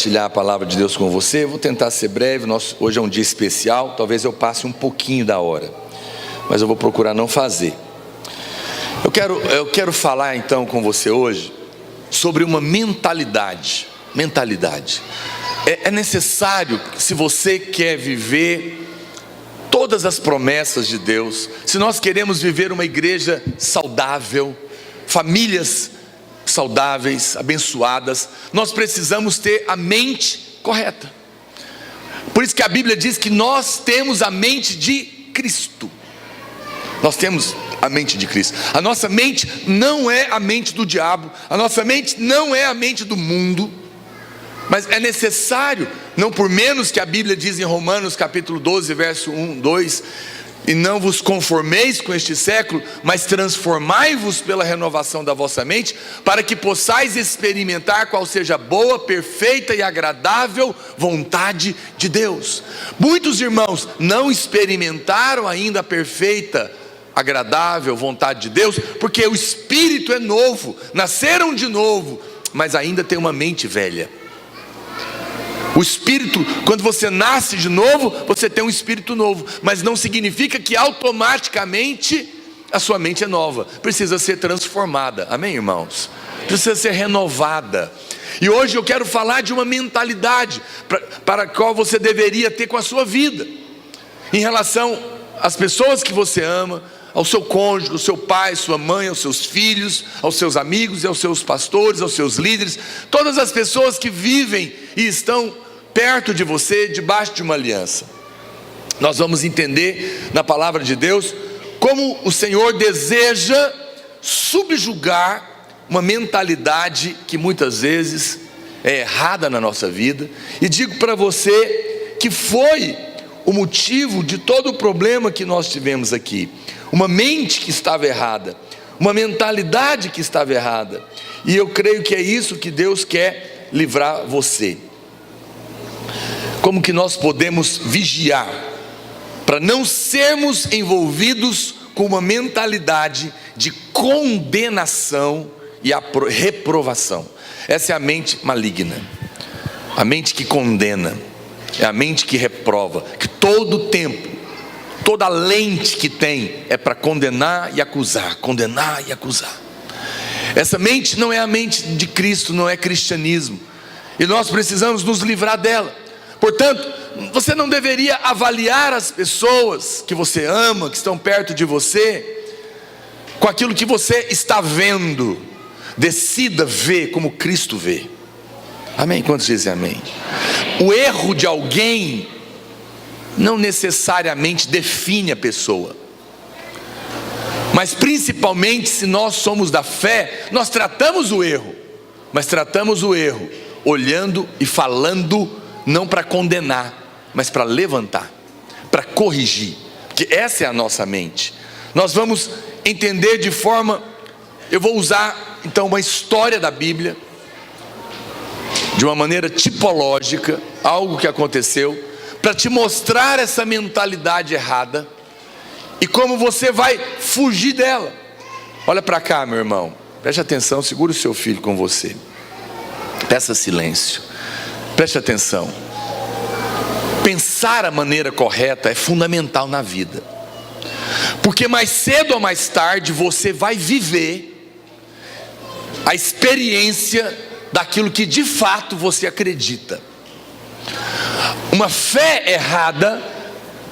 Compartilhar a palavra de Deus com você. Vou tentar ser breve. Hoje é um dia especial. Talvez eu passe um pouquinho da hora, mas eu vou procurar não fazer. Eu quero falar então com você hoje sobre uma mentalidade. É necessário, se você quer viver todas as promessas de Deus, se nós queremos viver uma igreja saudável, famílias saudáveis, abençoadas, nós precisamos ter a mente correta. Por isso que a Bíblia diz que nós temos a mente de Cristo. Nós temos a mente de Cristo. A nossa mente não é a mente do diabo, a nossa mente não é a mente do mundo, mas é necessário, não por menos que a Bíblia diz em Romanos capítulo 12, verso 1, 2, e não vos conformeis com este século, mas transformai-vos pela renovação da vossa mente, para que possais experimentar qual seja a boa, perfeita e agradável vontade de Deus. Muitos irmãos não experimentaram ainda a perfeita, agradável vontade de Deus, porque o espírito é novo, nasceram de novo, mas ainda tem uma mente velha. O espírito, quando você nasce de novo, você tem um espírito novo, mas não significa que automaticamente a sua mente é nova. Precisa ser transformada, amém, irmãos? Precisa ser renovada. E hoje eu quero falar de uma mentalidade para a qual você deveria ter com a sua vida, em relação às pessoas que você ama, ao seu cônjuge, ao seu pai, sua mãe, aos seus filhos, aos seus amigos e aos seus pastores, aos seus líderes, todas as pessoas que vivem e estão perto de você, debaixo de uma aliança. Nós vamos entender na palavra de Deus como o Senhor deseja subjugar uma mentalidade que muitas vezes é errada na nossa vida, e digo para você que foi o motivo de todo o problema que nós tivemos aqui. Uma mente que estava errada, uma mentalidade que estava errada, e eu creio que é isso que Deus quer livrar você. Como que nós podemos vigiar para não sermos envolvidos com uma mentalidade de condenação e reprovação? Essa é a mente maligna, a mente que condena, é a mente que reprova, que todo o tempo, toda a lente que tem é para condenar e acusar, condenar e acusar. Essa mente não é a mente de Cristo, não é cristianismo, e nós precisamos nos livrar dela. Portanto, você não deveria avaliar as pessoas que você ama, que estão perto de você, com aquilo que você está vendo. Decida ver como Cristo vê. Amém? Quantos dizem amém? O erro de alguém não necessariamente define a pessoa, mas principalmente se nós somos da fé, nós tratamos o erro, mas tratamos o erro olhando e falando, não para condenar, mas para levantar, para corrigir, porque essa é a nossa mente. Nós vamos entender de forma, eu vou usar então uma história da Bíblia, de uma maneira tipológica, algo que aconteceu, para te mostrar essa mentalidade errada e como você vai fugir dela. Olha para cá, meu irmão, preste atenção, segura o seu filho com você, peça silêncio, preste atenção. Pensar a maneira correta é fundamental na vida, porque mais cedo ou mais tarde você vai viver a experiência daquilo que de fato você acredita. Uma fé errada,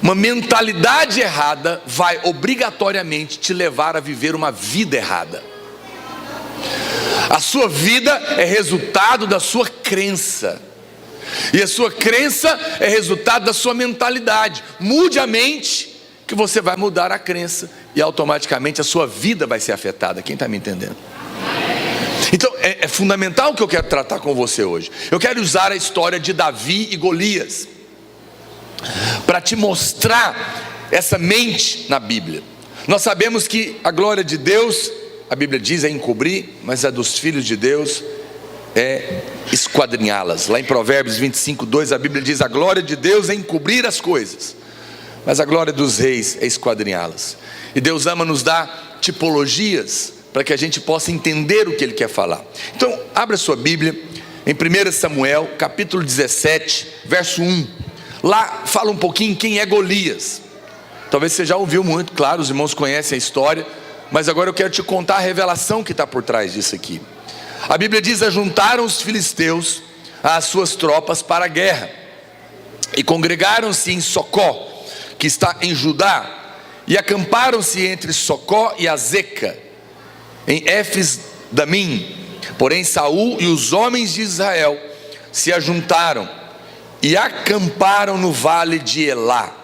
uma mentalidade errada vai obrigatoriamente te levar a viver uma vida errada. A sua vida é resultado da sua crença, e a sua crença é resultado da sua mentalidade. Mude a mente, que você vai mudar a crença, e automaticamente a sua vida vai ser afetada. Quem está me entendendo? Então é fundamental o que eu quero tratar com você hoje. Eu quero usar a história de Davi e Golias para te mostrar essa mente na Bíblia. Nós sabemos que a glória de Deus, a Bíblia diz, é encobrir, mas a dos filhos de Deus é esquadrinhá-las. Lá em Provérbios 25, 2, a Bíblia diz: a glória de Deus é encobrir as coisas, mas a glória dos reis é esquadrinhá-las. E Deus ama nos dar tipologias para que a gente possa entender o que Ele quer falar. Então, abra sua Bíblia em 1 Samuel, capítulo 17, verso 1. Lá fala um pouquinho quem é Golias. Talvez você já ouviu muito, claro, os irmãos conhecem a história, mas agora eu quero te contar a revelação que está por trás disso aqui. A Bíblia diz: ajuntaram os filisteus às suas tropas para a guerra, e congregaram-se em Socó, que está em Judá, e acamparam-se entre Socó e Azeca, em Éfes-damim. Porém Saul e os homens de Israel se ajuntaram e acamparam no vale de Elá,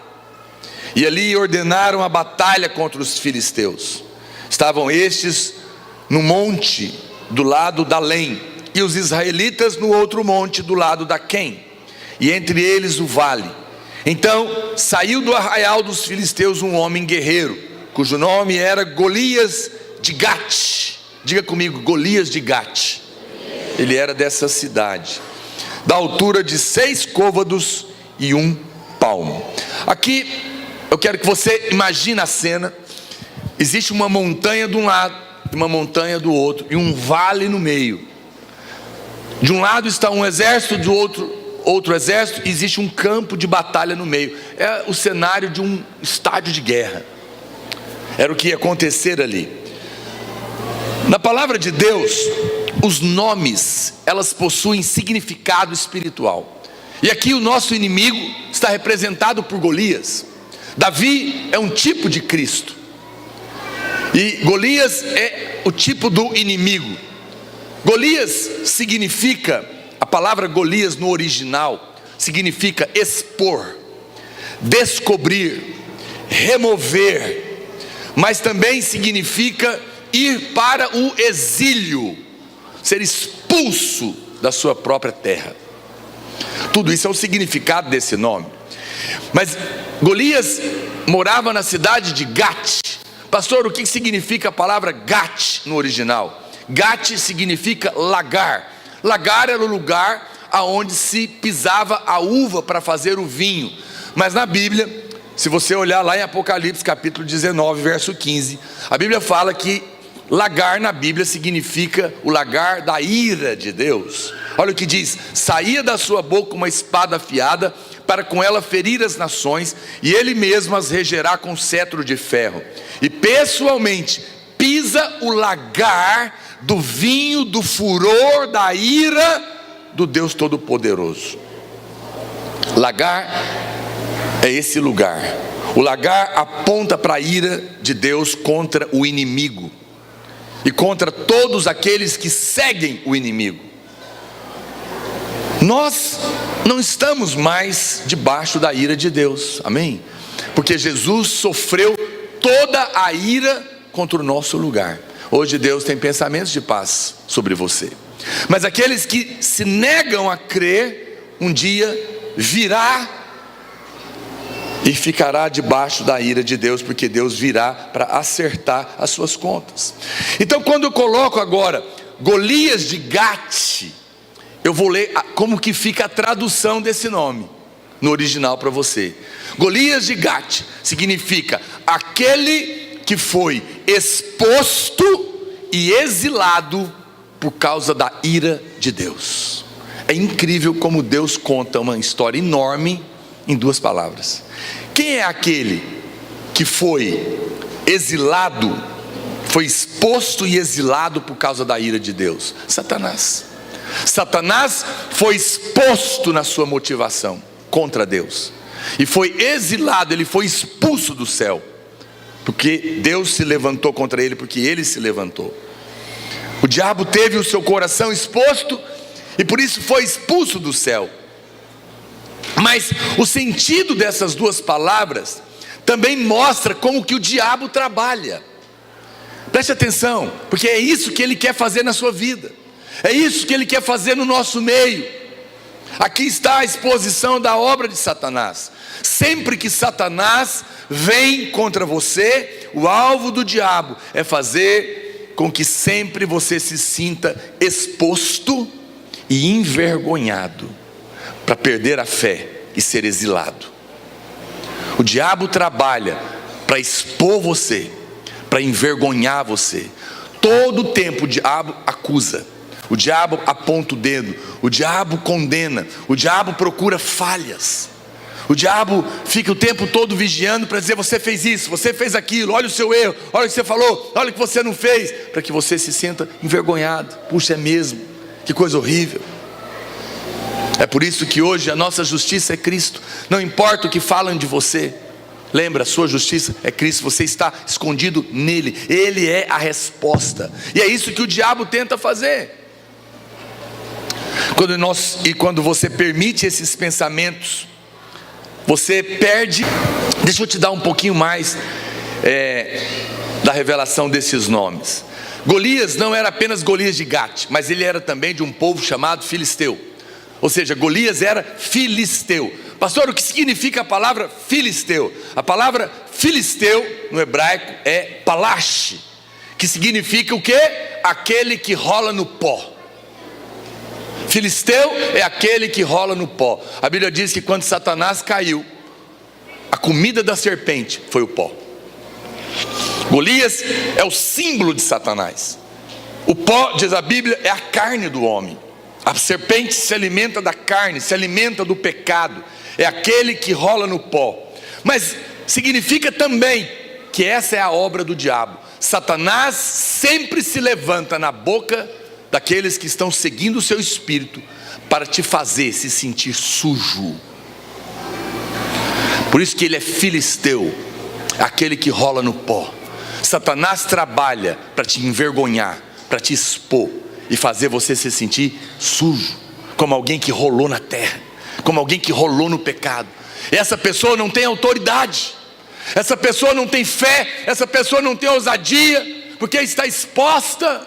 e ali ordenaram a batalha contra os filisteus. Estavam estes no monte do lado da Lém, e os israelitas no outro monte do lado da Quém, e entre eles o vale. Então saiu do arraial dos filisteus um homem guerreiro, cujo nome era Golias de Gate. Diga comigo, Golias de Gate. Ele era dessa cidade, da altura de 6 côvados e 1 palmo. Aqui eu quero que você imagine a cena. Existe uma montanha de um lado, uma montanha do outro, e um vale no meio. De um lado está um exército, do outro exército, e existe um campo de batalha no meio. É o cenário de um estádio de guerra. Era o que ia acontecer ali. Na palavra de Deus, os nomes, elas possuem significado espiritual. E aqui o nosso inimigo está representado por Golias. Davi é um tipo de Cristo, e Golias é o tipo do inimigo. Golias significa, a palavra Golias no original significa expor, descobrir, remover, mas também significa ir para o exílio, ser expulso da sua própria terra. Tudo isso é o significado desse nome. Mas Golias morava na cidade de Gate. Pastor, o que significa a palavra Gate no original? Gate significa lagar. Lagar era o lugar aonde se pisava a uva para fazer o vinho. Mas na Bíblia, se você olhar lá em Apocalipse capítulo 19, verso 15, a Bíblia fala que lagar na Bíblia significa o lagar da ira de Deus. Olha o que diz: saía da sua boca uma espada afiada, para com ela ferir as nações, e ele mesmo as regerá com cetro de ferro, e pessoalmente pisa o lagar do vinho do furor da ira do Deus Todo-Poderoso. Lagar é esse lugar. O lagar aponta para a ira de Deus contra o inimigo e contra todos aqueles que seguem o inimigo. Nós não estamos mais debaixo da ira de Deus, amém? Porque Jesus sofreu toda a ira contra o nosso lugar. Hoje Deus tem pensamentos de paz sobre você. Mas aqueles que se negam a crer, um dia virá e ficará debaixo da ira de Deus, porque Deus virá para acertar as suas contas. Então, quando eu coloco agora Golias de Gate, eu vou ler como que fica a tradução desse nome no original para você. Golias de Gate significa aquele que foi exposto e exilado por causa da ira de Deus. É incrível como Deus conta uma história enorme em 2 palavras. Quem é aquele que foi exilado, foi exposto e exilado por causa da ira de Deus? Satanás. Satanás foi exposto na sua motivação contra Deus, e foi exilado, ele foi expulso do céu, porque Deus se levantou contra ele, porque ele se levantou. O diabo teve o seu coração exposto, e por isso foi expulso do céu. Mas o sentido dessas 2 palavras também mostra como que o diabo trabalha. Preste atenção, porque é isso que ele quer fazer na sua vida, é isso que ele quer fazer no nosso meio. Aqui está a exposição da obra de Satanás. Sempre que Satanás vem contra você, o alvo do diabo é fazer com que sempre você se sinta exposto e envergonhado, para perder a fé e ser exilado. O diabo trabalha para expor você, para envergonhar você. Todo o tempo o diabo acusa, o diabo aponta o dedo, o diabo condena, o diabo procura falhas. O diabo fica o tempo todo vigiando para dizer: você fez isso, você fez aquilo, olha o seu erro, olha o que você falou, olha o que você não fez, para que você se sinta envergonhado. Puxa, é mesmo, que coisa horrível. É por isso que hoje a nossa justiça é Cristo. Não importa o que falam de você, lembra, a sua justiça é Cristo. Você está escondido nele, Ele é a resposta. E é isso que o diabo tenta fazer. Quando você permite esses pensamentos, você perde. Deixa eu te dar um pouquinho mais da revelação desses nomes. Golias não era apenas Golias de Gate, mas ele era também de um povo chamado Filisteu. Ou seja, Golias era filisteu. Pastor, o que significa a palavra filisteu? A palavra filisteu no hebraico é palash, que significa o quê? Aquele que rola no pó. Filisteu é aquele que rola no pó. A Bíblia diz que quando Satanás caiu, a comida da serpente foi o pó. Golias é o símbolo de Satanás. O pó, diz a Bíblia, é a carne do homem. A serpente se alimenta da carne, se alimenta do pecado. É aquele que rola no pó. Mas significa também que essa é a obra do diabo. Satanás sempre se levanta na boca daqueles que estão seguindo o seu espírito para te fazer se sentir sujo. Por isso que ele é filisteu, aquele que rola no pó. Satanás trabalha para te envergonhar, para te expor e fazer você se sentir sujo, como alguém que rolou na terra, como alguém que rolou no pecado. Essa pessoa não tem autoridade, essa pessoa não tem fé, essa pessoa não tem ousadia, porque está exposta,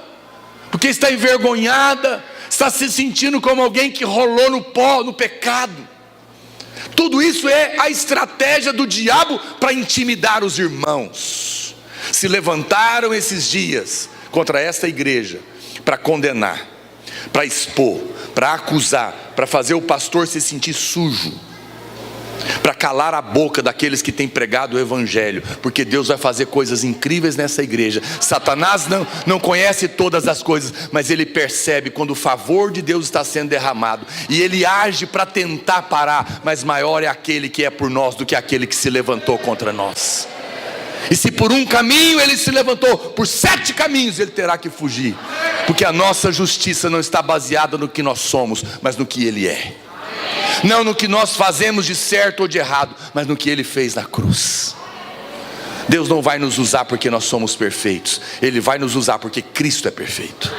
porque está envergonhada, está se sentindo como alguém que rolou no pó, no pecado. Tudo isso é a estratégia do diabo para intimidar os irmãos. Se levantaram esses dias contra esta igreja para condenar, para expor, para acusar, para fazer o pastor se sentir sujo, para calar a boca daqueles que têm pregado o evangelho, porque Deus vai fazer coisas incríveis nessa igreja. Satanás não conhece todas as coisas, mas ele percebe quando o favor de Deus está sendo derramado, e ele age para tentar parar, mas maior é aquele que é por nós do que aquele que se levantou contra nós. E se por um caminho ele se levantou, por 7 caminhos ele terá que fugir, porque a nossa justiça não está baseada no que nós somos, mas no que ele é. Não no que nós fazemos de certo ou de errado, mas no que ele fez na cruz. Deus não vai nos usar porque nós somos perfeitos, Ele vai nos usar porque Cristo é perfeito,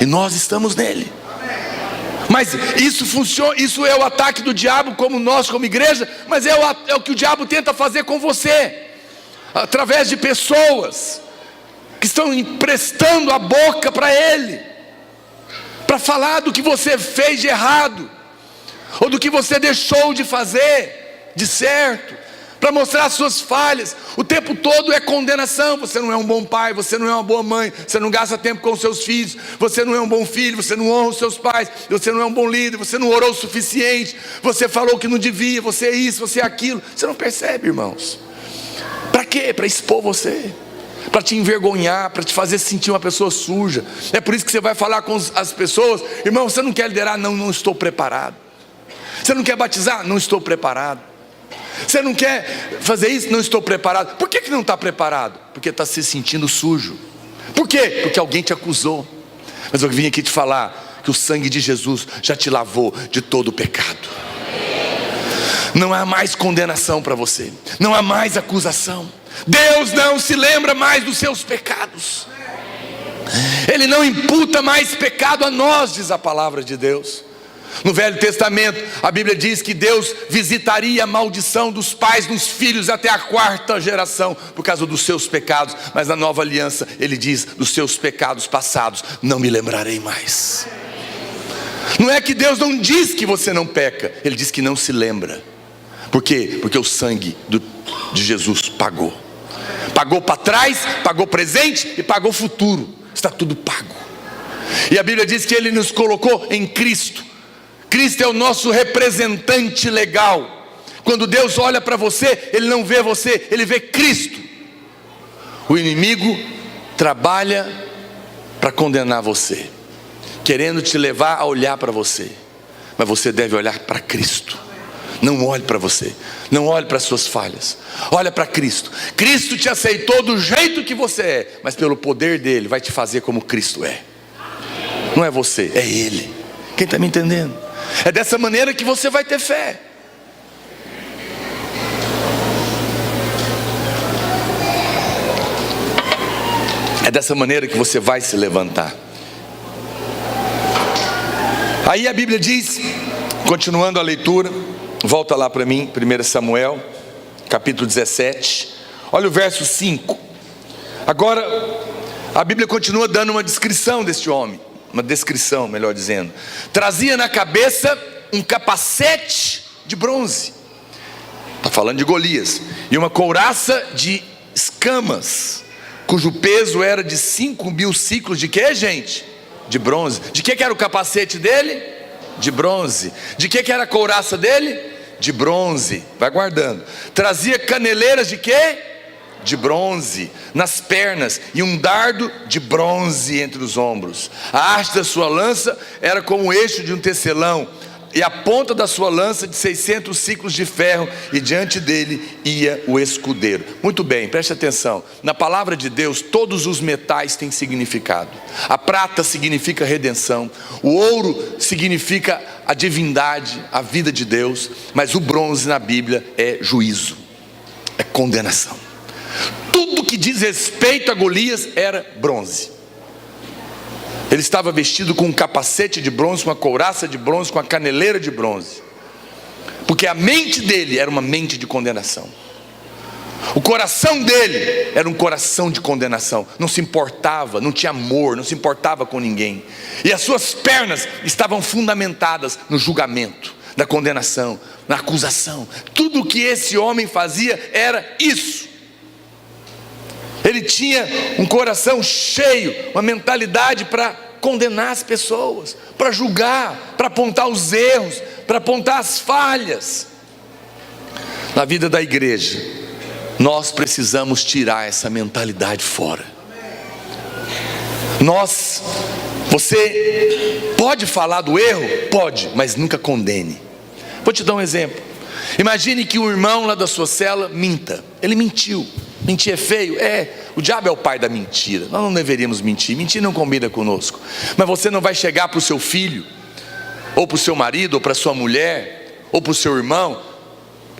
e nós estamos nele. Mas isso funciona, isso é o ataque do diabo, como nós, como igreja. Mas é o que o diabo tenta fazer com você, através de pessoas que estão emprestando a boca para ele, para falar do que você fez de errado, ou do que você deixou de fazer de certo, para mostrar as suas falhas. O tempo todo é condenação. Você não é um bom pai, você não é uma boa mãe, você não gasta tempo com os seus filhos, você não é um bom filho, você não honra os seus pais, você não é um bom líder, você não orou o suficiente, você falou que não devia, você é isso, você é aquilo. Você não percebe, irmãos. Para quê? Para expor você, para te envergonhar, para te fazer sentir uma pessoa suja. É por isso que você vai falar com as pessoas: irmão, você não quer liderar? Não estou preparado. Você não quer batizar? Não estou preparado. Você não quer fazer isso? Não estou preparado. Por que não está preparado? Porque está se sentindo sujo. Por quê? Porque alguém te acusou. Mas eu vim aqui te falar que o sangue de Jesus já te lavou de todo o pecado. Não há mais condenação para você, não há mais acusação. Deus não se lembra mais dos seus pecados. Ele não imputa mais pecado a nós, diz a palavra de Deus. No Velho Testamento, a Bíblia diz que Deus visitaria a maldição dos pais nos filhos até a 4ª geração, por causa dos seus pecados. Mas na Nova Aliança, Ele diz: dos seus pecados passados não me lembrarei mais. Não é que Deus não diz que você não peca, Ele diz que não se lembra. Por quê? Porque o sangue de Jesus pagou. Pagou para trás, pagou presente e pagou futuro. Está tudo pago. E a Bíblia diz que Ele nos colocou em Cristo. Cristo é o nosso representante legal. Quando Deus olha para você, Ele não vê você, Ele vê Cristo. O inimigo trabalha para condenar você. querendo te levar a olhar para você. Mas você deve olhar para Cristo. Não olhe para você, não olhe para as suas falhas, olha para Cristo. Cristo te aceitou do jeito que você é, mas pelo poder dele vai te fazer como Cristo é. Não é você, é Ele. Quem está me entendendo? É dessa maneira que você vai ter fé. É dessa maneira que você vai se levantar. Aí a Bíblia diz, continuando a leitura, volta lá para mim, 1 Samuel, capítulo 17. Olha o verso 5. Agora, a Bíblia continua dando uma descrição deste homem. Uma descrição, melhor dizendo. Trazia na cabeça um capacete de bronze. Está falando de Golias. E uma couraça de escamas, cujo peso era de 5.000 ciclos de quê, gente? De bronze. De que era o capacete dele? De bronze. De que era a couraça dele? De bronze. Vai guardando. Trazia caneleiras de quê? De bronze nas pernas, e um dardo de bronze entre os ombros. A haste da sua lança era como o eixo de um tecelão, e a ponta da sua lança de 600 ciclos de ferro, e diante dele ia o escudeiro. Muito bem, preste atenção. Na palavra de Deus, todos os metais têm significado. A prata significa redenção, o ouro significa a divindade, a vida de Deus, mas o bronze na Bíblia é juízo, é condenação. Tudo que diz respeito a Golias era bronze. Ele estava vestido com um capacete de bronze, com uma couraça de bronze, com a caneleira de bronze, porque a mente dele era uma mente de condenação. O coração dele era um coração de condenação. Não se importava, não tinha amor, não se importava com ninguém. E as suas pernas estavam fundamentadas no julgamento, na condenação, na acusação. Tudo o que esse homem fazia era isso. Ele tinha um coração cheio, uma mentalidade para condenar as pessoas, para julgar, para apontar os erros, para apontar as falhas. Na vida da igreja, nós precisamos tirar essa mentalidade fora. Você pode falar do erro? Pode, mas nunca condene. Vou te dar um exemplo. Imagine que um irmão lá da sua cela minta. Ele mentiu. Mentir é feio? O diabo é o pai da mentira. Nós não deveríamos mentir. Mentir não combina conosco. Mas você não vai chegar para o seu filho, ou para o seu marido, ou para a sua mulher, ou para o seu irmão,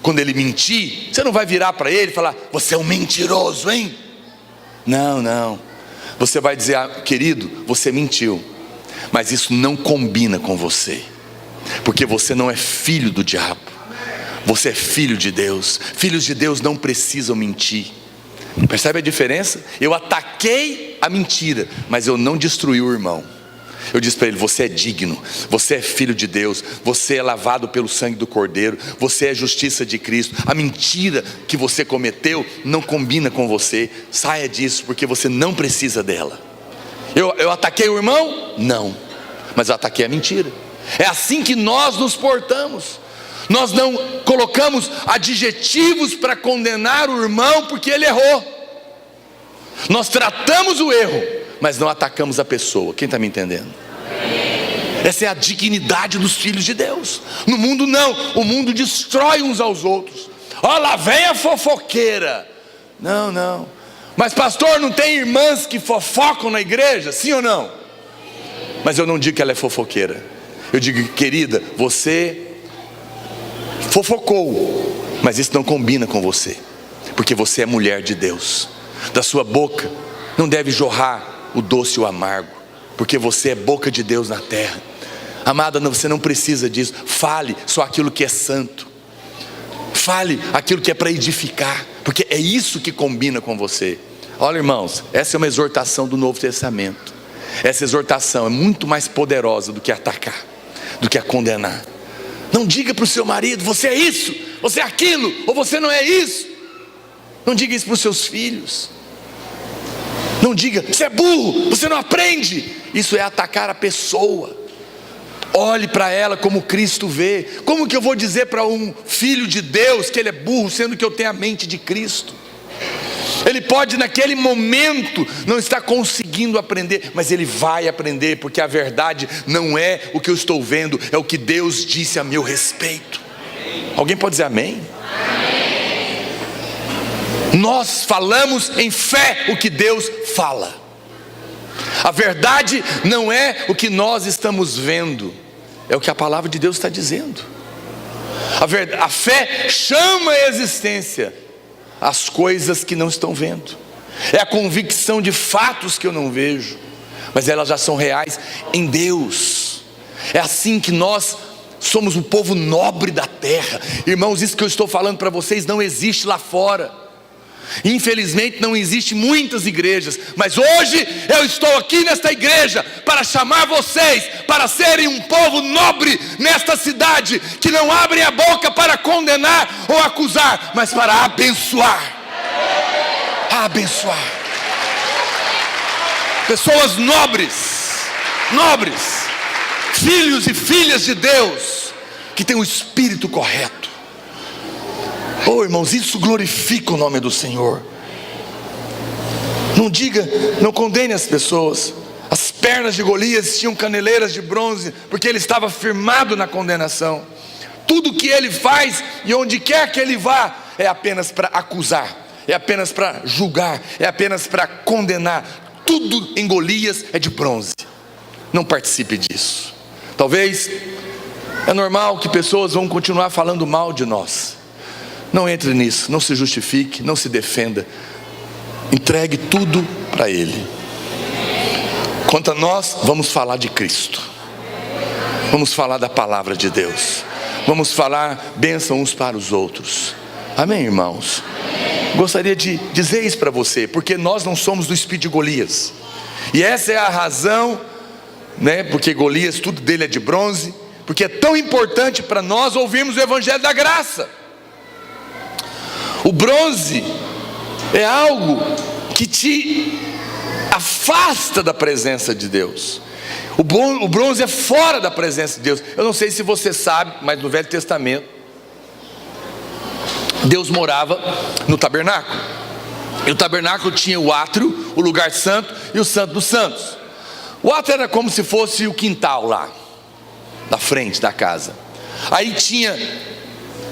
quando ele mentir, você não vai virar para ele e falar: você é um mentiroso, hein? Não. Você vai dizer: querido, você mentiu, mas isso não combina com você, porque você não é filho do diabo, você é filho de Deus. Filhos de Deus não precisam mentir. Percebe a diferença? Eu ataquei a mentira, mas eu não destruí o irmão. Eu disse para ele: você é digno, você é filho de Deus, você é lavado pelo sangue do Cordeiro, você é justiça de Cristo. A mentira que você cometeu não combina com você. Saia disso, porque você não precisa dela. Eu ataquei o irmão? Não, mas eu ataquei a mentira. É assim que nós nos portamos. Nós não colocamos adjetivos para condenar o irmão porque ele errou. Nós tratamos o erro, mas não atacamos a pessoa. Quem está me entendendo? Essa é a dignidade dos filhos de Deus. No mundo não, o mundo destrói uns aos outros. Ó, lá vem a fofoqueira. Não. Mas pastor, não tem irmãs que fofocam na igreja? Sim ou não? Mas eu não digo que ela é fofoqueira. Eu digo: querida, você fofocou, mas isso não combina com você, porque você é mulher de Deus. Da sua boca não deve jorrar o doce e o amargo, porque você é boca de Deus na terra. Amada, você não precisa disso. Fale só aquilo que é santo. Fale aquilo que é para edificar, porque é isso que combina com você. Olha, irmãos, essa é uma exortação do Novo Testamento. Essa exortação é muito mais poderosa do que atacar, do que a condenar. Não diga para o seu marido: você é isso, você é aquilo, ou você não é isso. Não diga isso para os seus filhos. Não diga: você é burro, você não aprende. Isso é atacar a pessoa. Olhe para ela como Cristo vê. Como que eu vou dizer para um filho de Deus que ele é burro, sendo que eu tenho a mente de Cristo? Ele pode naquele momento não estar conseguindo aprender, mas ele vai aprender, porque a verdade não é o que eu estou vendo, é o que Deus disse a meu respeito. Alguém pode dizer amém? Nós falamos em fé o que Deus fala. A verdade não é o que nós estamos vendo, é o que a palavra de Deus está dizendo. A fé chama à existência as coisas que não estão vendo. É a convicção de fatos que eu não vejo, mas elas já são reais em Deus. É assim que nós somos um povo nobre da terra. Irmãos, isso que eu estou falando para vocês não existe lá fora. Infelizmente não existe muitas igrejas, mas hoje eu estou aqui nesta igreja para chamar vocês para serem um povo nobre nesta cidade, que não abrem a boca para condenar ou acusar, mas para abençoar. Abençoar. Pessoas nobres, filhos e filhas de Deus, que têm o espírito correto. Oh, irmãos, isso glorifica o nome do Senhor. Não condene as pessoas. As pernas de Golias tinham caneleiras de bronze, porque ele estava firmado na condenação. Tudo que ele faz e onde quer que ele vá é apenas para acusar, é apenas para julgar, é apenas para condenar. Tudo em Golias é de bronze. Não participe disso. Talvez é normal que pessoas vão continuar falando mal de nós. Não entre nisso, não se justifique, não se defenda. Entregue tudo para Ele. Quanto a nós, vamos falar de Cristo. Vamos falar da palavra de Deus. Vamos falar bênção uns para os outros. Amém, irmãos? Gostaria de dizer isso para você, porque nós não somos do espírito de Golias. E essa é a razão, né? Porque Golias, tudo dele é de bronze. Porque é tão importante para nós ouvirmos o Evangelho da graça. O bronze é algo que te afasta da presença de Deus. O bronze é fora da presença de Deus. Eu não sei se você sabe, mas no Velho Testamento Deus morava no tabernáculo. E o tabernáculo tinha o átrio, o lugar santo e o santo dos santos. O átrio era como se fosse o quintal lá, na frente da casa. Aí tinha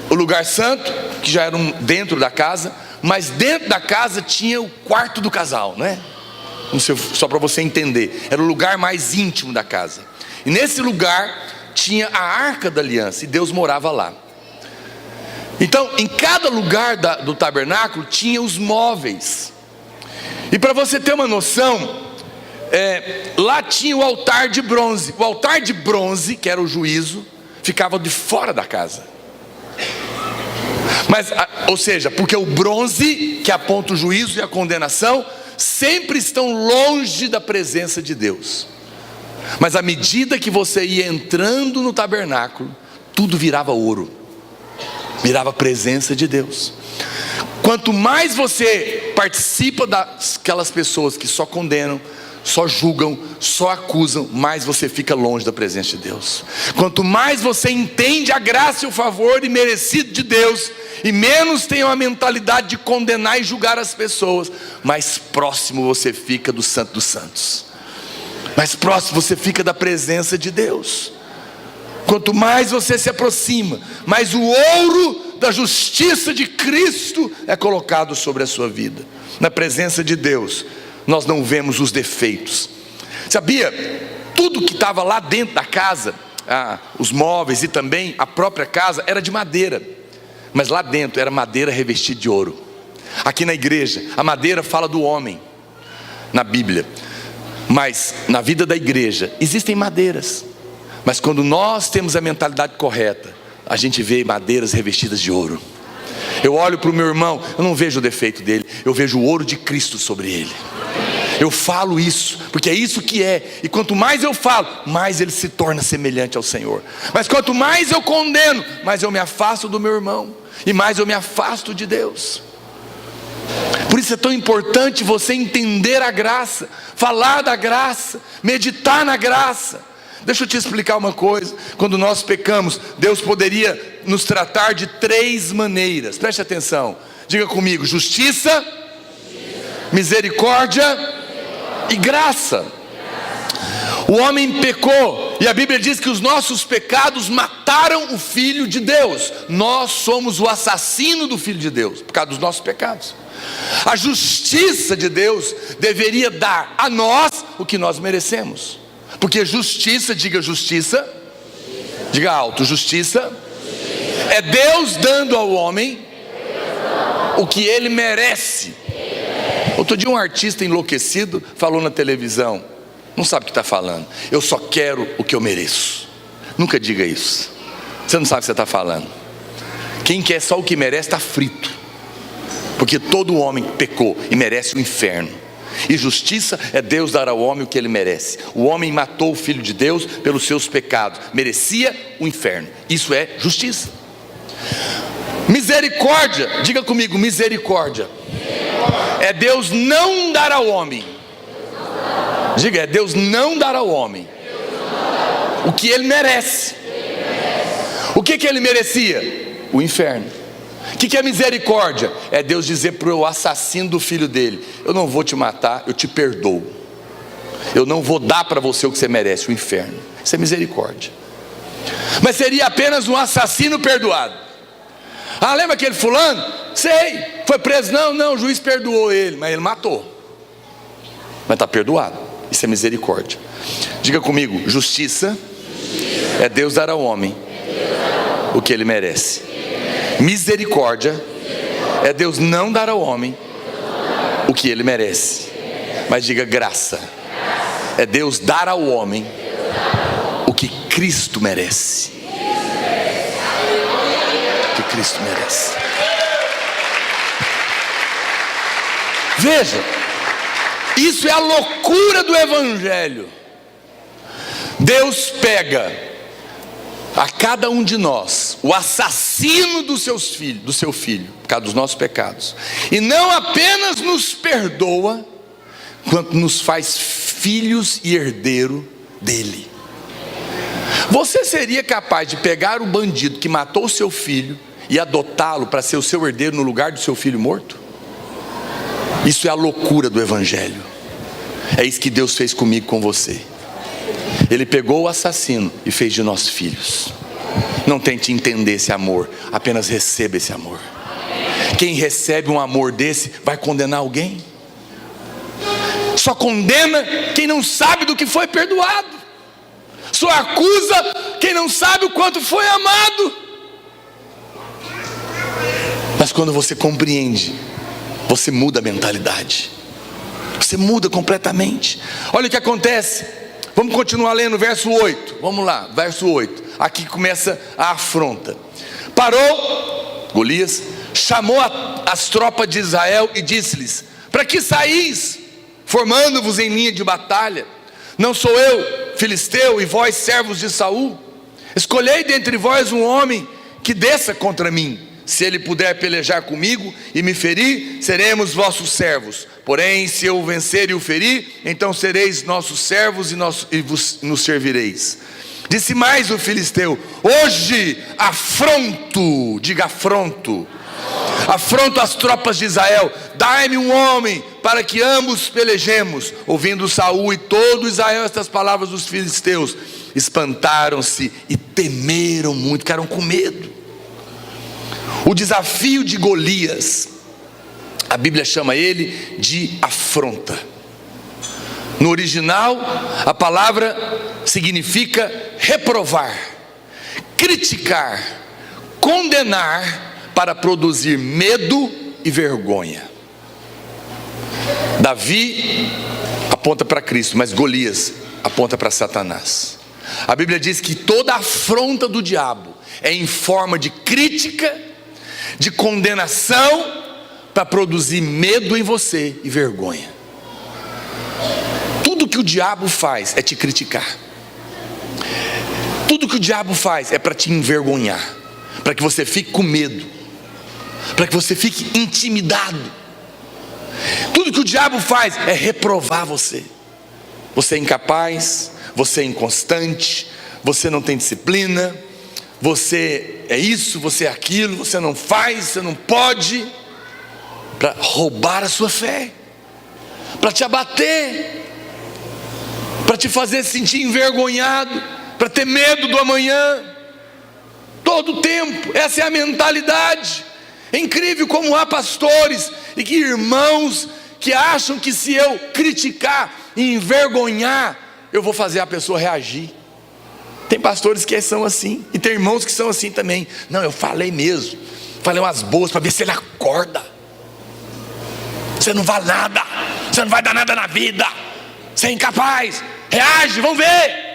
o lugar santo, que já era dentro da casa, mas dentro da casa tinha o quarto do casal, né? Só para você entender, era o lugar mais íntimo da casa. E nesse lugar tinha a Arca da Aliança, e Deus morava lá. Então, em cada lugar do tabernáculo tinha os móveis. E para você ter uma noção, lá tinha o altar de bronze. O altar de bronze, que era o juízo, ficava de fora da casa. Mas, ou seja, porque o bronze, que aponta o juízo e a condenação, sempre estão longe da presença de Deus. Mas à medida que você ia entrando no tabernáculo, tudo virava ouro, virava a presença de Deus. Quanto mais você participa daquelas pessoas que só condenam, só julgam, só acusam, mais você fica longe da presença de Deus. Quanto mais você entende a graça e o favor imerecido de Deus, e menos tem uma mentalidade de condenar e julgar as pessoas, mais próximo você fica do Santo dos Santos, mais próximo você fica da presença de Deus. Quanto mais você se aproxima, mais o ouro da justiça de Cristo é colocado sobre a sua vida. Na presença de Deus nós não vemos os defeitos. Sabia? Tudo que estava lá dentro da casa, os móveis e também a própria casa, era de madeira. Mas lá dentro era madeira revestida de ouro. Aqui na igreja, a madeira fala do homem na Bíblia, mas na vida da igreja existem madeiras. Mas quando nós temos a mentalidade correta, a gente vê madeiras revestidas de ouro. Eu olho para o meu irmão, eu não vejo o defeito dele, eu vejo o ouro de Cristo sobre ele. Eu falo isso, porque é isso que é. E quanto mais eu falo, mais ele se torna semelhante ao Senhor. Mas quanto mais eu condeno, mais eu me afasto do meu irmão, e mais eu me afasto de Deus. Por isso é tão importante você entender a graça, falar da graça, meditar na graça. Deixa eu te explicar uma coisa. Quando nós pecamos, Deus poderia nos tratar de 3 maneiras. Preste atenção, diga comigo: justiça, misericórdia e graça. O homem pecou, e a Bíblia diz que os nossos pecados mataram o Filho de Deus. Nós somos o assassino do Filho de Deus, por causa dos nossos pecados. A justiça de Deus deveria dar a nós o que nós merecemos, porque justiça, diga justiça, diga alto, justiça, é Deus dando ao homem o que ele merece. Outro dia um artista enlouquecido falou na televisão, não sabe o que está falando, eu só quero o que eu mereço. Nunca diga isso, você não sabe o que você está falando. Quem quer só o que merece está frito, porque todo homem pecou e merece o inferno. E justiça é Deus dar ao homem o que ele merece. O homem matou o Filho de Deus pelos seus pecados, merecia o inferno. Isso é justiça. Misericórdia, diga comigo, misericórdia, é Deus não dar ao homem, diga, é Deus não dar ao homem o que ele merece. O que ele merecia? O inferno. O que é misericórdia? É Deus dizer para o assassino do filho dele: eu não vou te matar, eu te perdoo, eu não vou dar para você o que você merece, o inferno. Isso é misericórdia. Mas seria apenas um assassino perdoado. Ah, lembra aquele fulano? Sei, foi preso. Não, o juiz perdoou ele, mas ele matou. Mas está perdoado. Isso é misericórdia. Diga comigo, justiça é Deus dar ao homem o que ele merece. Misericórdia é Deus não dar ao homem o que ele merece. Mas diga graça, é Deus dar ao homem o que Cristo merece. O que Cristo merece. Veja, isso é a loucura do Evangelho. Deus pega a cada um de nós, o assassino do seu filho, por causa dos nossos pecados, e não apenas nos perdoa, quanto nos faz filhos e herdeiro dele. Você seria capaz de pegar o bandido que matou o seu filho e adotá-lo para ser o seu herdeiro no lugar do seu filho morto? Isso é a loucura do Evangelho. É isso que Deus fez comigo, com você. Ele pegou o assassino e fez de nós filhos. Não tente entender esse amor, apenas receba esse amor. Quem recebe um amor desse vai condenar alguém? Só condena quem não sabe do que foi perdoado. Só acusa quem não sabe o quanto foi amado. Mas quando você compreende, você muda a mentalidade. Você muda completamente. Olha o que acontece. Vamos continuar lendo o verso 8. Vamos lá, verso 8. Aqui começa a afronta. Parou Golias, chamou as tropas de Israel e disse-lhes: para que saís, formando-vos em linha de batalha? Não sou eu filisteu, e vós servos de Saul? Escolhei dentre vós um homem que desça contra mim. Se ele puder pelejar comigo e me ferir, seremos vossos servos. Porém, se eu o vencer e o ferir, então sereis nossos servos e nos servireis. Disse mais o filisteu: hoje afronto, diga afronto, afronto as tropas de Israel. Dai-me um homem para que ambos pelejemos. Ouvindo Saul e todo Israel estas palavras dos filisteus, espantaram-se e temeram muito, ficaram com medo. O desafio de Golias, a Bíblia chama ele de afronta. No original, a palavra significa reprovar, criticar, condenar, para produzir medo e vergonha. Davi aponta para Cristo, mas Golias aponta para Satanás. A Bíblia diz que toda afronta do diabo é em forma de crítica, de condenação, para produzir medo em você e vergonha. Tudo que o diabo faz é te criticar. Tudo que o diabo faz é para te envergonhar, para que você fique com medo, para que você fique intimidado. Tudo que o diabo faz é reprovar você. Você é incapaz, você é inconstante, você não tem disciplina, você é isso, você é aquilo, você não faz, você não pode, para roubar a sua fé. para te abater, para te fazer sentir envergonhado, para ter medo do amanhã. Todo o tempo, essa é a mentalidade. É incrível como há pastores e que irmãos que acham que se eu criticar e envergonhar, eu vou fazer a pessoa reagir. Tem pastores que são assim, e tem irmãos que são assim também. Não, eu falei mesmo, falei umas boas para ver se ele acorda. Você não vale nada, você não vai dar nada na vida, você é incapaz, reage, vamos ver.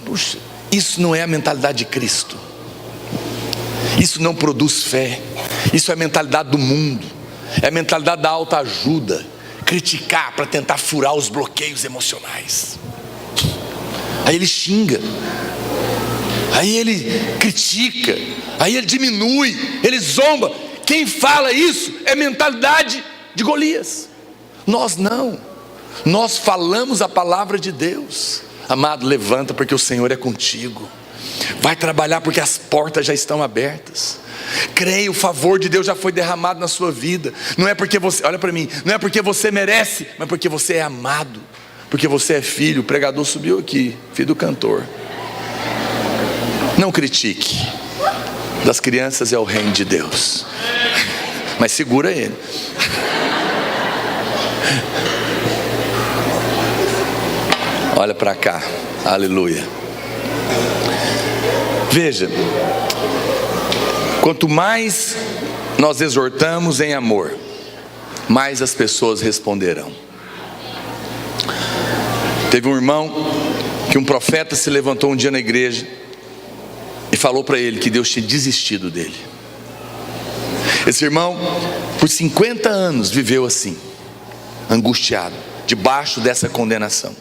Puxa, isso não é a mentalidade de Cristo. Isso não produz fé. Isso é a mentalidade do mundo, é a mentalidade da autoajuda. Criticar para tentar furar os bloqueios emocionais. Aí ele xinga, aí ele critica, aí ele diminui, ele zomba. Quem fala isso é mentalidade de Golias. Nós não, nós falamos a palavra de Deus. Amado, levanta porque o Senhor é contigo. Vai trabalhar porque as portas já estão abertas. Creia, o favor de Deus já foi derramado na sua vida. Não é porque você, olha para mim, não é porque você merece, mas porque você é amado, porque você é filho. O pregador subiu aqui, filho do cantor. Não critique. Das crianças é o reino de Deus. Mas segura ele. Olha para cá, aleluia. Veja, quanto mais nós exortamos em amor, mais as pessoas responderão. Teve um irmão que um profeta se levantou um dia na igreja e falou para ele que Deus tinha desistido dele. Esse irmão, por 50 anos viveu assim, angustiado, debaixo dessa condenação,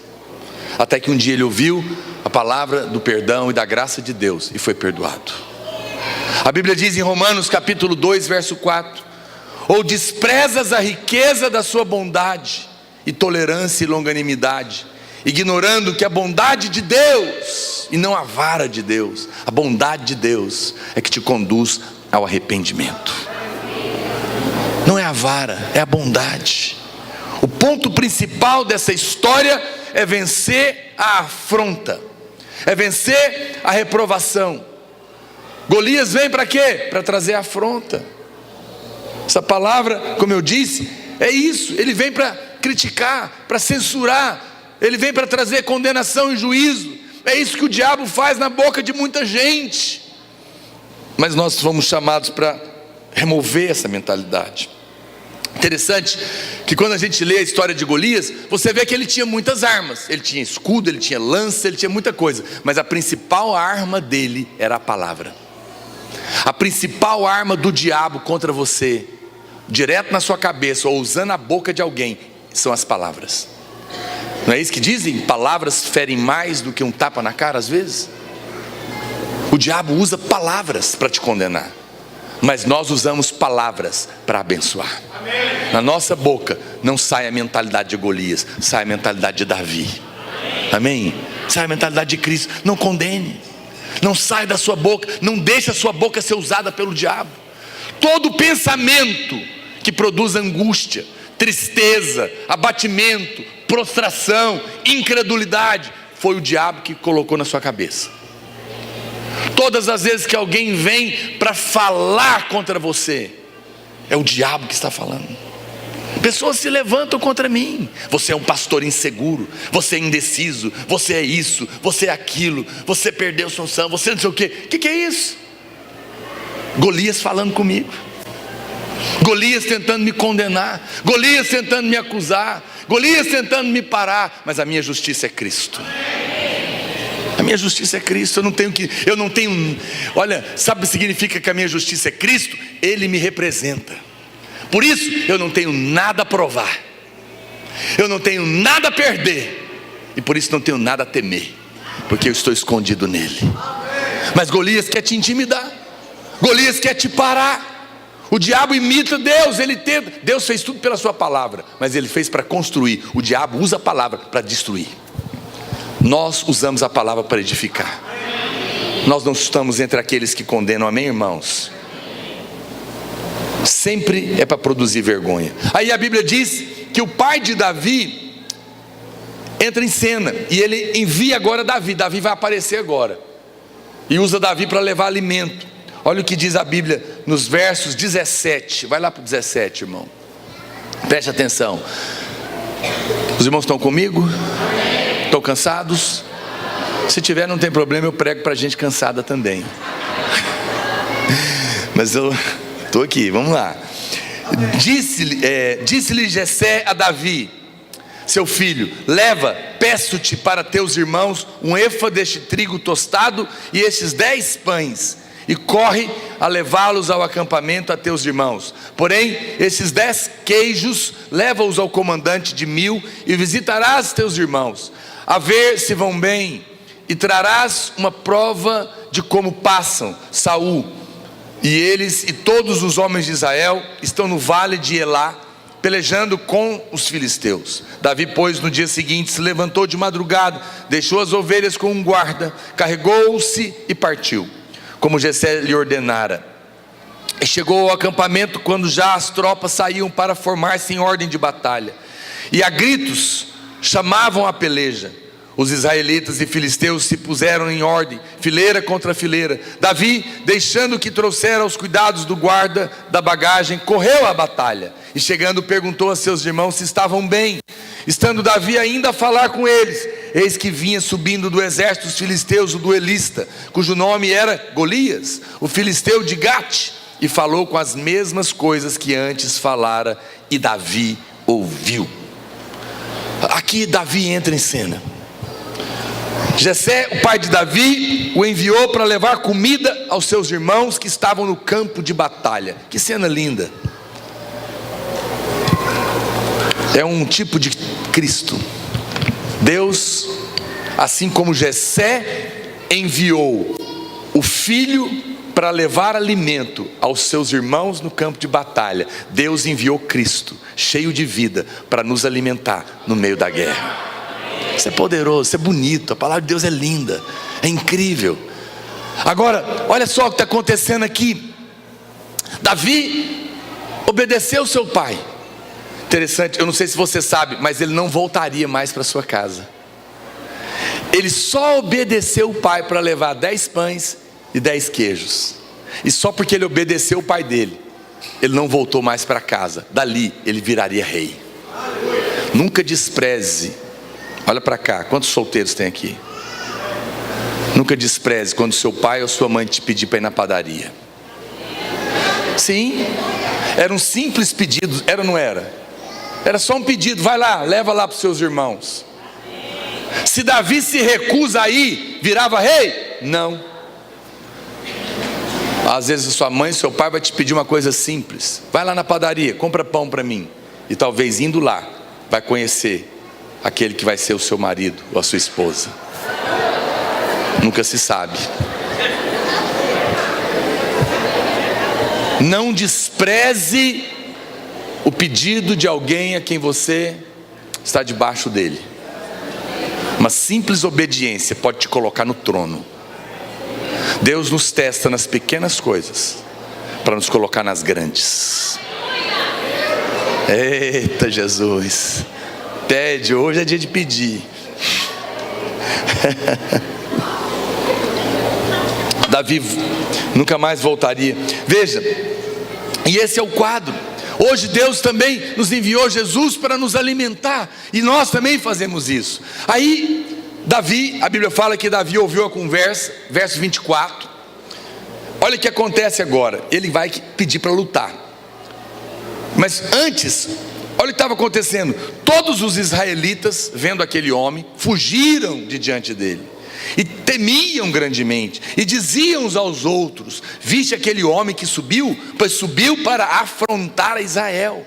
até que um dia ele ouviu a palavra do perdão e da graça de Deus e foi perdoado. A Bíblia diz em Romanos capítulo 2 verso 4: ou desprezas a riqueza da sua bondade e tolerância e longanimidade, ignorando que a bondade de Deus, e não a vara de Deus, a bondade de Deus é que te conduz ao arrependimento. Não é a vara, é a bondade. O ponto principal dessa história é vencer a afronta, é vencer a reprovação. Golias vem para quê? Para trazer afronta. Essa palavra, como eu disse, é isso. Ele vem para criticar, para censurar, ele vem para trazer condenação e juízo. É isso que o diabo faz na boca de muita gente. Mas nós fomos chamados para remover essa mentalidade. Interessante que quando a gente lê a história de Golias, você vê que ele tinha muitas armas. Ele tinha escudo, ele tinha lança, ele tinha muita coisa. Mas a principal arma dele era a palavra. A principal arma do diabo contra você, direto na sua cabeça ou usando a boca de alguém, são as palavras. Não é isso que dizem? Palavras ferem mais do que um tapa na cara às vezes. O diabo usa palavras para te condenar, mas nós usamos palavras para abençoar. Amém. Na nossa boca não sai a mentalidade de Golias, sai a mentalidade de Davi. Amém? Sai a mentalidade de Cristo. Não condene, não sai da sua boca, não deixe a sua boca ser usada pelo diabo. Todo pensamento que produz angústia, tristeza, abatimento, prostração, incredulidade, foi o diabo que colocou na sua cabeça. Todas as vezes que alguém vem para falar contra você, é o diabo que está falando. Pessoas se levantam contra mim: você é um pastor inseguro, você é indeciso, você é isso, você é aquilo, você perdeu sua unção, você não sei o quê. O que é isso? Golias falando comigo, Golias tentando me condenar, Golias tentando me acusar, Golias tentando me parar. Mas a minha justiça é Cristo. A minha justiça é Cristo. Eu não tenho, olha, sabe o que significa que a minha justiça é Cristo? Ele me representa. Por isso eu não tenho nada a provar, eu não tenho nada a perder, e por isso não tenho nada a temer, porque eu estou escondido nele. Mas Golias quer te intimidar, Golias quer te parar. O diabo imita Deus, ele tenta. Deus fez tudo pela sua palavra, mas ele fez para construir. O diabo usa a palavra para destruir. Nós usamos a palavra para edificar. Nós não estamos entre aqueles que condenam, amém, irmãos? Sempre é para produzir vergonha. Aí a Bíblia diz que o pai de Davi entra em cena, e ele envia agora Davi. Davi vai aparecer agora, e usa Davi para levar alimento. Olha o que diz a Bíblia nos versos 17, vai lá para o 17, irmão, preste atenção. Os irmãos estão comigo? Estão cansados? Se tiver, não tem problema, eu prego para gente cansada também. Mas eu estou aqui, vamos lá. Disse-lhe Jessé a Davi, seu filho: leva, peço-te para teus irmãos um efa deste trigo tostado e estes 10 pães, e corre a levá-los ao acampamento a teus irmãos. Porém, esses 10 queijos leva-os ao comandante de 1000, e visitarás teus irmãos, a ver se vão bem, e trarás uma prova de como passam. Saul e eles e todos os homens de Israel estão no vale de Elá, pelejando com os filisteus. Davi, pois, no dia seguinte se levantou de madrugada, deixou as ovelhas com um guarda, carregou-se e partiu, como Jessé lhe ordenara. E chegou ao acampamento quando já as tropas saíam para formar-se em ordem de batalha, e a gritos chamavam a peleja. Os israelitas e filisteus se puseram em ordem, fileira contra fileira. Davi, deixando que trouxera os cuidados do guarda da bagagem, correu à batalha, e chegando perguntou a seus irmãos se estavam bem. Estando Davi ainda a falar com eles, eis que vinha subindo do exército dos filisteus o duelista, cujo nome era Golias, o filisteu de Gate, e falou com as mesmas coisas que antes falara, e Davi ouviu. Aqui Davi entra em cena. Jessé, o pai de Davi, o enviou para levar comida aos seus irmãos que estavam no campo de batalha. Que cena linda! É um tipo de Cristo. Deus, assim como Jessé enviou o filho para levar alimento aos seus irmãos no campo de batalha, Deus enviou Cristo, cheio de vida, para nos alimentar no meio da guerra. Isso é poderoso, isso é bonito, a palavra de Deus é linda, é incrível. Agora, olha só o que está acontecendo aqui. Davi obedeceu seu pai. Interessante, eu não sei se você sabe, mas ele não voltaria mais para sua casa. Ele só obedeceu o pai para levar 10 pães e 10 queijos. E só porque ele obedeceu o pai dele, ele não voltou mais para casa. Dali ele viraria rei. Nunca despreze. Olha para cá, quantos solteiros tem aqui? Nunca despreze quando seu pai ou sua mãe te pedir para ir na padaria. Sim, era um simples pedido, era ou não era? Era só um pedido, vai lá, leva lá para os seus irmãos. Se Davi se recusa a ir, virava rei? Não. Às vezes sua mãe, seu pai vai te pedir uma coisa simples. Vai lá na padaria, compra pão para mim. E talvez indo lá, vai conhecer aquele que vai ser o seu marido ou a sua esposa. Nunca se sabe. Não despreze o pedido de alguém a quem você está debaixo dele. Uma simples obediência pode te colocar no trono. Deus nos testa nas pequenas coisas para nos colocar nas grandes. Eita Jesus! Pede, hoje é dia de pedir. Davi nunca mais voltaria. Veja, e esse é o quadro. Hoje Deus também nos enviou Jesus para nos alimentar, e nós também fazemos isso. Aí Davi, a Bíblia fala que Davi ouviu a conversa, verso 24. Olha o que acontece agora. Ele vai pedir para lutar, mas antes, olha o que estava acontecendo. Todos os israelitas, vendo aquele homem, fugiram de diante dele, e temiam grandemente, e diziam uns aos outros: viste aquele homem que subiu? Pois subiu para afrontar a Israel.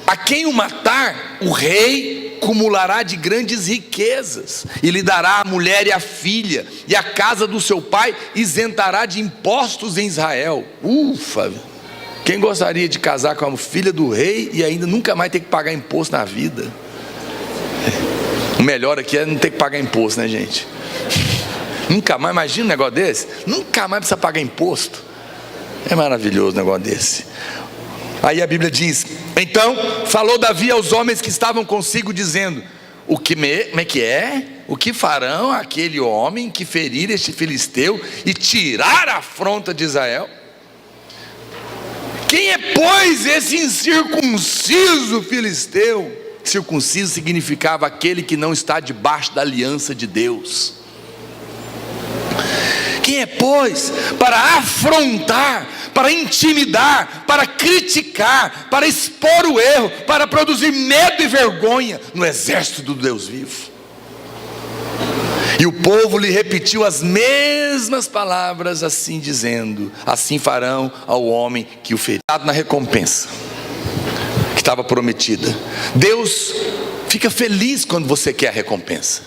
A quem o matar, o rei cumulará de grandes riquezas, e lhe dará a mulher e a filha, e a casa do seu pai isentará de impostos em Israel. Ufa! Quem gostaria de casar com a filha do rei e ainda nunca mais ter que pagar imposto na vida? O melhor aqui é não ter que pagar imposto, né, gente? Nunca mais, imagina um negócio desse. Nunca mais precisa pagar imposto. É maravilhoso um negócio desse. Aí a Bíblia diz: então falou Davi aos homens que estavam consigo, dizendo: como é que é? O que farão aquele homem que ferir este filisteu e tirar a afronta de Israel? Quem é, pois, esse incircunciso filisteu? Circunciso significava aquele que não está debaixo da aliança de Deus. Quem é, pois, para afrontar, para intimidar, para criticar, para expor o erro, para produzir medo e vergonha no exército do Deus vivo? E o povo lhe repetiu as mesmas palavras, assim dizendo: assim farão ao homem que o ferir. Na recompensa que estava prometida. Deus fica feliz quando você quer a recompensa.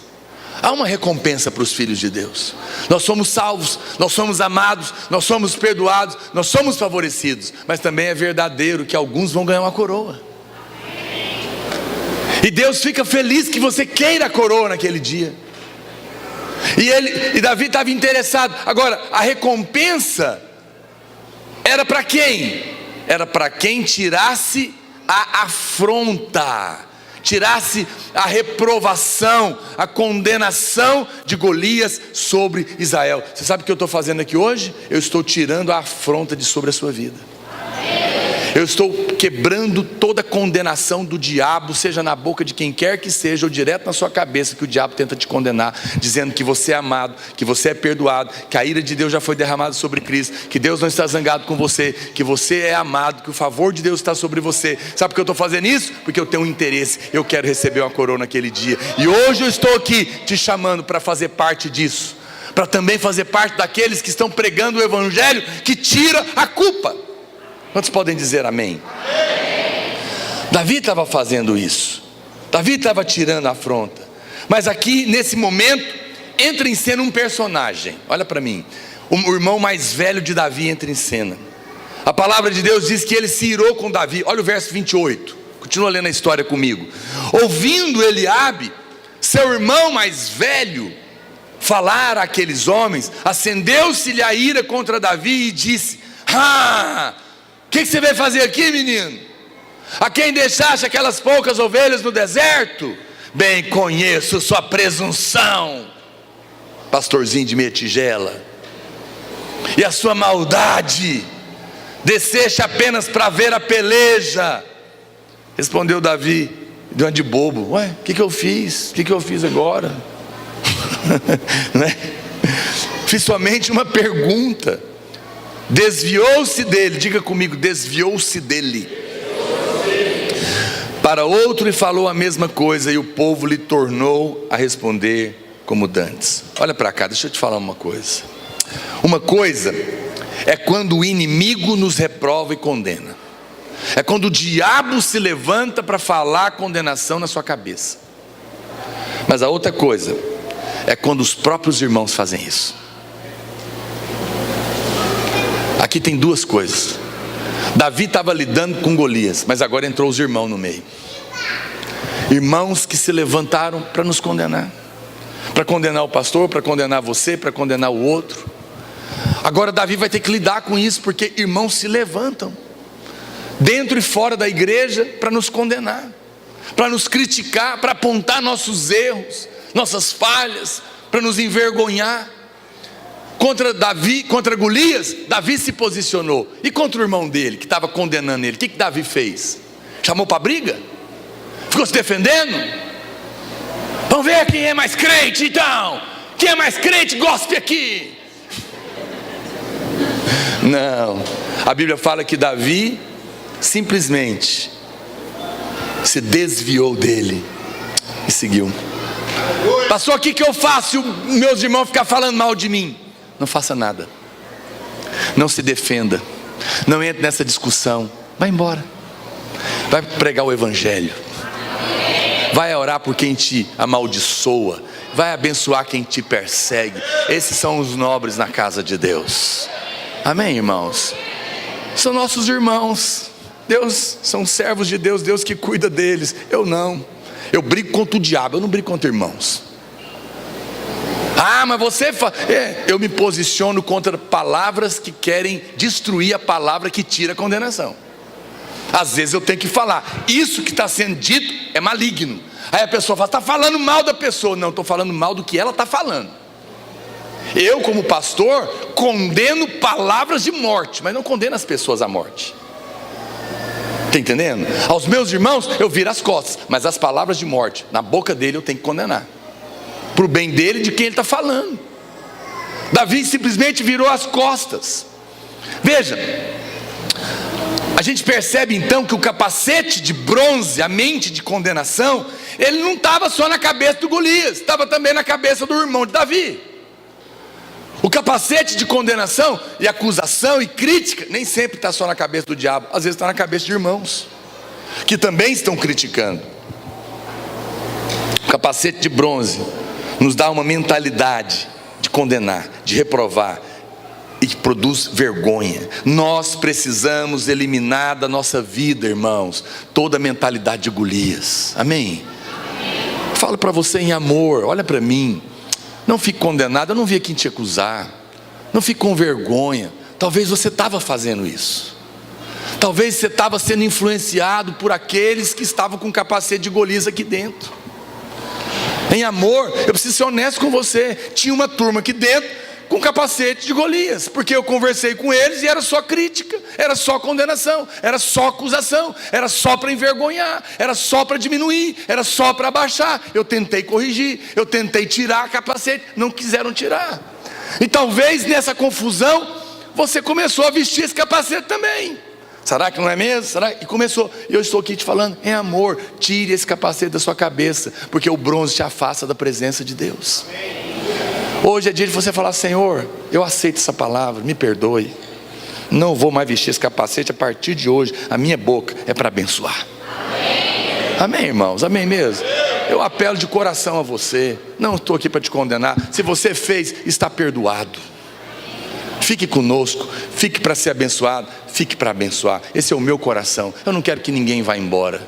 Há uma recompensa para os filhos de Deus. Nós somos salvos, nós somos amados, nós somos perdoados, nós somos favorecidos. Mas também é verdadeiro que alguns vão ganhar uma coroa. E Deus fica feliz que você queira a coroa naquele dia. E Davi estava interessado. Agora, a recompensa era para quem? Era para quem tirasse a afronta, tirasse a reprovação, a condenação de Golias sobre Israel. Você sabe o que eu estou fazendo aqui hoje? Eu estou tirando a afronta de sobre a sua vida. Eu estou quebrando toda a condenação do diabo, seja na boca de quem quer que seja, ou direto na sua cabeça, que o diabo tenta te condenar, dizendo que você é amado, que você é perdoado, que a ira de Deus já foi derramada sobre Cristo, que Deus não está zangado com você, que você é amado, que o favor de Deus está sobre você. Sabe por que eu estou fazendo isso? Porque eu tenho um interesse, eu quero receber uma coroa naquele dia. E hoje eu estou aqui te chamando para fazer parte disso, para também fazer parte daqueles que estão pregando o evangelho que tira a culpa. Quantos podem dizer amém? Davi estava fazendo isso. Davi estava tirando a afronta. Mas aqui, nesse momento, entra em cena um personagem. Olha para mim. O irmão mais velho de Davi entra em cena. A palavra de Deus diz que ele se irou com Davi. Olha o verso 28. Continua lendo a história comigo. Ouvindo Eliabe, seu irmão mais velho, falar àqueles homens, acendeu-se-lhe a ira contra Davi e disse: o que você veio fazer aqui, menino? A quem deixaste aquelas poucas ovelhas no deserto? Bem conheço sua presunção, pastorzinho de meia tigela, e a sua maldade. Desceste apenas para ver a peleja. Respondeu Davi, deu uma de bobo: ué, o que eu fiz? O que eu fiz agora? Né? Fiz somente uma pergunta. Desviou-se dele, diga comigo, desviou-se dele para outro e falou a mesma coisa, e o povo lhe tornou a responder como dantes. Olha para cá, deixa eu te falar uma coisa. Uma coisa é quando o inimigo nos reprova e condena. É quando o diabo se levanta para falar condenação na sua cabeça. Mas a outra coisa é quando os próprios irmãos fazem isso. Aqui tem duas coisas. Davi estava lidando com Golias, mas agora entrou os irmãos no meio. Irmãos que se levantaram para nos condenar, para condenar o pastor, para condenar você, para condenar o outro. Agora Davi vai ter que lidar com isso, porque irmãos se levantam dentro e fora da igreja para nos condenar, para nos criticar, para apontar nossos erros, nossas falhas, para nos envergonhar. Contra Davi, contra Golias, Davi se posicionou. E contra o irmão dele, que estava condenando ele, o que Davi fez? Chamou para briga? Ficou se defendendo? Vamos ver quem é mais crente então. Quem é mais crente, gospe aqui. Não, a Bíblia fala que Davi simplesmente se desviou dele e seguiu. Passou aqui, que eu faço? Meus irmãos ficam falando mal de mim. Não faça nada, não se defenda, não entre nessa discussão. Vai embora, vai pregar o evangelho, vai orar por quem te amaldiçoa, vai abençoar quem te persegue. Esses são os nobres na casa de Deus. Amém, irmãos? São nossos irmãos. Deus, são servos de Deus, Deus que cuida deles. Eu não, eu brigo contra o diabo, eu não brigo contra irmãos. Mas você eu me posiciono contra palavras que querem destruir a palavra que tira a condenação. Às vezes eu tenho que falar, isso que está sendo dito é maligno. Aí a pessoa fala, está falando mal da pessoa. Não, estou falando mal do que ela está falando. Eu, como pastor, condeno palavras de morte, mas não condeno as pessoas à morte. Está entendendo? Aos meus irmãos eu viro as costas, mas as palavras de morte na boca dele eu tenho que condenar, para o bem dele e de quem ele está falando. Davi simplesmente virou as costas. Veja, a gente percebe então que o capacete de bronze, a mente de condenação, ele não estava só na cabeça do Golias, estava também na cabeça do irmão de Davi. O capacete de condenação e acusação e crítica nem sempre está só na cabeça do diabo, às vezes está na cabeça de irmãos que também estão criticando. O capacete de bronze nos dá uma mentalidade de condenar, de reprovar, e que produz vergonha. Nós precisamos eliminar da nossa vida, irmãos, toda a mentalidade de Golias. Amém? Falo para você em amor, olha para mim. Não fique condenado, eu não vim aqui te acusar. Não fique com vergonha. Talvez você estava fazendo isso. Talvez você estava sendo influenciado por aqueles que estavam com capacete de Golias aqui dentro. Em amor, eu preciso ser honesto com você. Tinha uma turma aqui dentro com capacete de Golias, porque eu conversei com eles e era só crítica, era só condenação, era só acusação, era só para envergonhar, era só para diminuir, era só para abaixar. Eu tentei corrigir, eu tentei tirar a capacete, não quiseram tirar. E talvez nessa confusão você começou a vestir esse capacete também. Será que não é mesmo? Será? E começou. E eu estou aqui te falando em amor, tire esse capacete da sua cabeça, porque o bronze te afasta da presença de Deus. Hoje é dia de você falar: Senhor, eu aceito essa palavra, me perdoe. Não vou mais vestir esse capacete a partir de hoje. A minha boca é para abençoar. Amém, irmãos? Amém mesmo? Eu apelo de coração a você. Não estou aqui para te condenar. Se você fez, está perdoado. Fique conosco, fique para ser abençoado, fique para abençoar. Esse é o meu coração. Eu não quero que ninguém vá embora.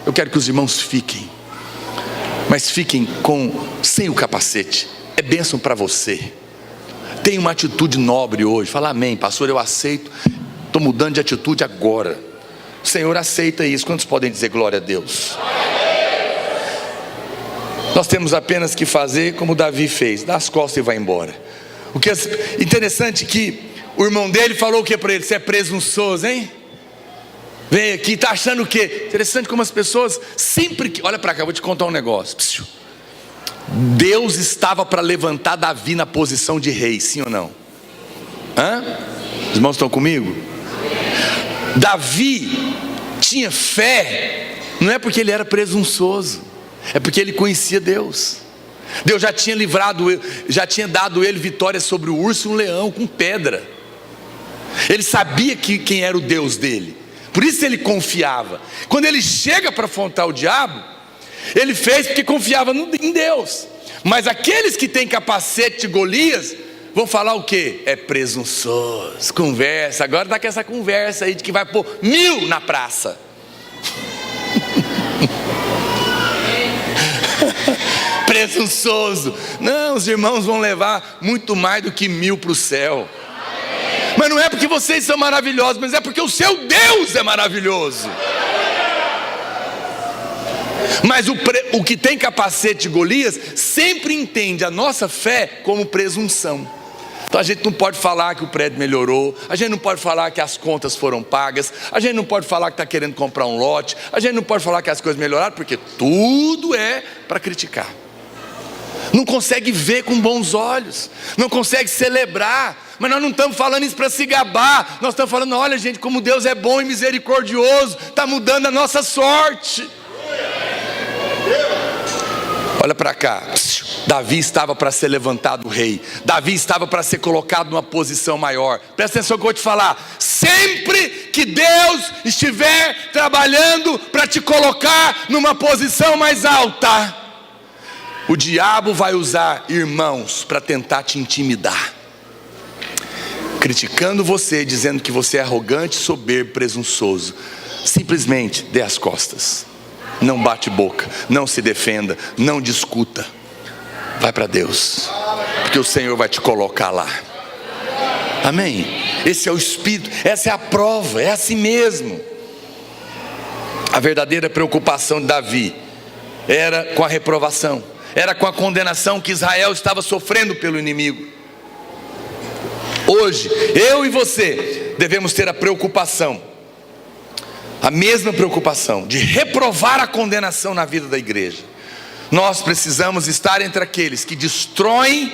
Eu quero que os irmãos fiquem, mas fiquem sem o capacete. É bênção para você. Tenha uma atitude nobre hoje. Fala amém, pastor, eu aceito. Estou mudando de atitude agora. O Senhor aceita isso. Quantos podem dizer glória a Deus? Nós temos apenas que fazer como Davi fez: dá as costas e vai embora. O que é interessante que o irmão dele falou o que para ele? Você é presunçoso, hein? Vem aqui, está achando o quê? Interessante como as pessoas sempre que... Olha para cá, vou te contar um negócio. Deus estava para levantar Davi na posição de rei, sim ou não? Os irmãos estão comigo? Davi tinha fé, não é porque ele era presunçoso, é porque ele conhecia Deus. Deus já tinha livrado, já tinha dado ele vitória sobre o urso e um leão com pedra. Ele sabia quem era o Deus dele, por isso ele confiava. Quando ele chega para afrontar o diabo, ele fez porque confiava em Deus. Mas aqueles que têm capacete de Golias vão falar o quê? É presunçoso, conversa. Agora está com essa conversa aí de que vai pôr 1000 na praça. Presunçoso. Não, os irmãos vão levar muito mais do que 1000 para o céu. Mas não é porque vocês são maravilhosos, mas é porque o seu Deus é maravilhoso. Mas o que tem capacete de Golias sempre entende a nossa fé como presunção. Então a gente não pode falar que o prédio melhorou, a gente não pode falar que as contas foram pagas, a gente não pode falar que está querendo comprar um lote, a gente não pode falar que as coisas melhoraram, porque tudo é para criticar. Não consegue ver com bons olhos, não consegue celebrar. Mas nós não estamos falando isso para se gabar, nós estamos falando: olha gente, como Deus é bom e misericordioso, está mudando a nossa sorte. Olha para cá, Davi estava para ser levantado rei, Davi estava para ser colocado numa posição maior. Presta atenção que eu vou te falar: sempre que Deus estiver trabalhando para te colocar numa posição mais alta, o diabo vai usar irmãos para tentar te intimidar, criticando você, dizendo que você é arrogante, soberbo, presunçoso. Simplesmente dê as costas. Não bate boca, não se defenda, não discuta. Vai para Deus, porque o Senhor vai te colocar lá. Amém? Esse é o Espírito, essa é a prova, é assim mesmo. A verdadeira preocupação de Davi era com a reprovação, era com a condenação que Israel estava sofrendo pelo inimigo. Hoje, eu e você devemos ter a preocupação, a mesma preocupação de reprovar a condenação na vida da igreja. Nós precisamos estar entre aqueles que destroem,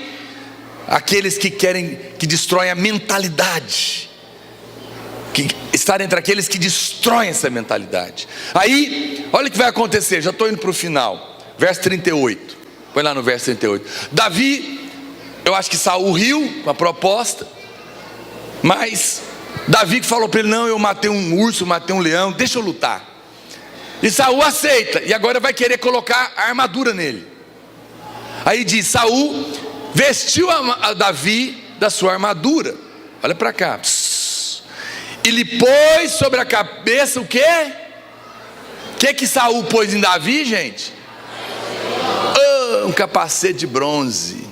aqueles que destroem a mentalidade, estar entre aqueles que destroem essa mentalidade. Aí, olha o que vai acontecer, já estou indo para o final, verso 38, põe lá no verso 38. Davi, eu acho que Saul riu com a proposta, mas Davi que falou para ele: não, eu matei um urso, matei um leão, deixa eu lutar. E Saul aceita, e agora vai querer colocar a armadura nele. Aí diz: Saul vestiu a Davi da sua armadura, olha para cá, e lhe pôs sobre a cabeça o quê? O que Saul pôs em Davi, gente? Um capacete de bronze.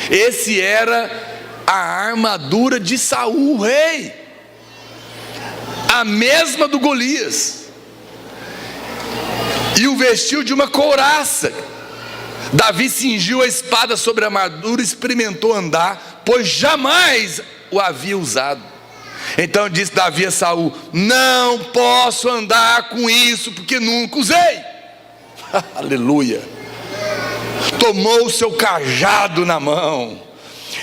Esse era a armadura de Saul, o rei, a mesma do Golias, e o vestiu de uma couraça. Davi cingiu a espada sobre a armadura e experimentou andar, pois jamais o havia usado. Então disse Davi a Saul: não posso andar com isso, porque nunca usei. Aleluia. Tomou o seu cajado na mão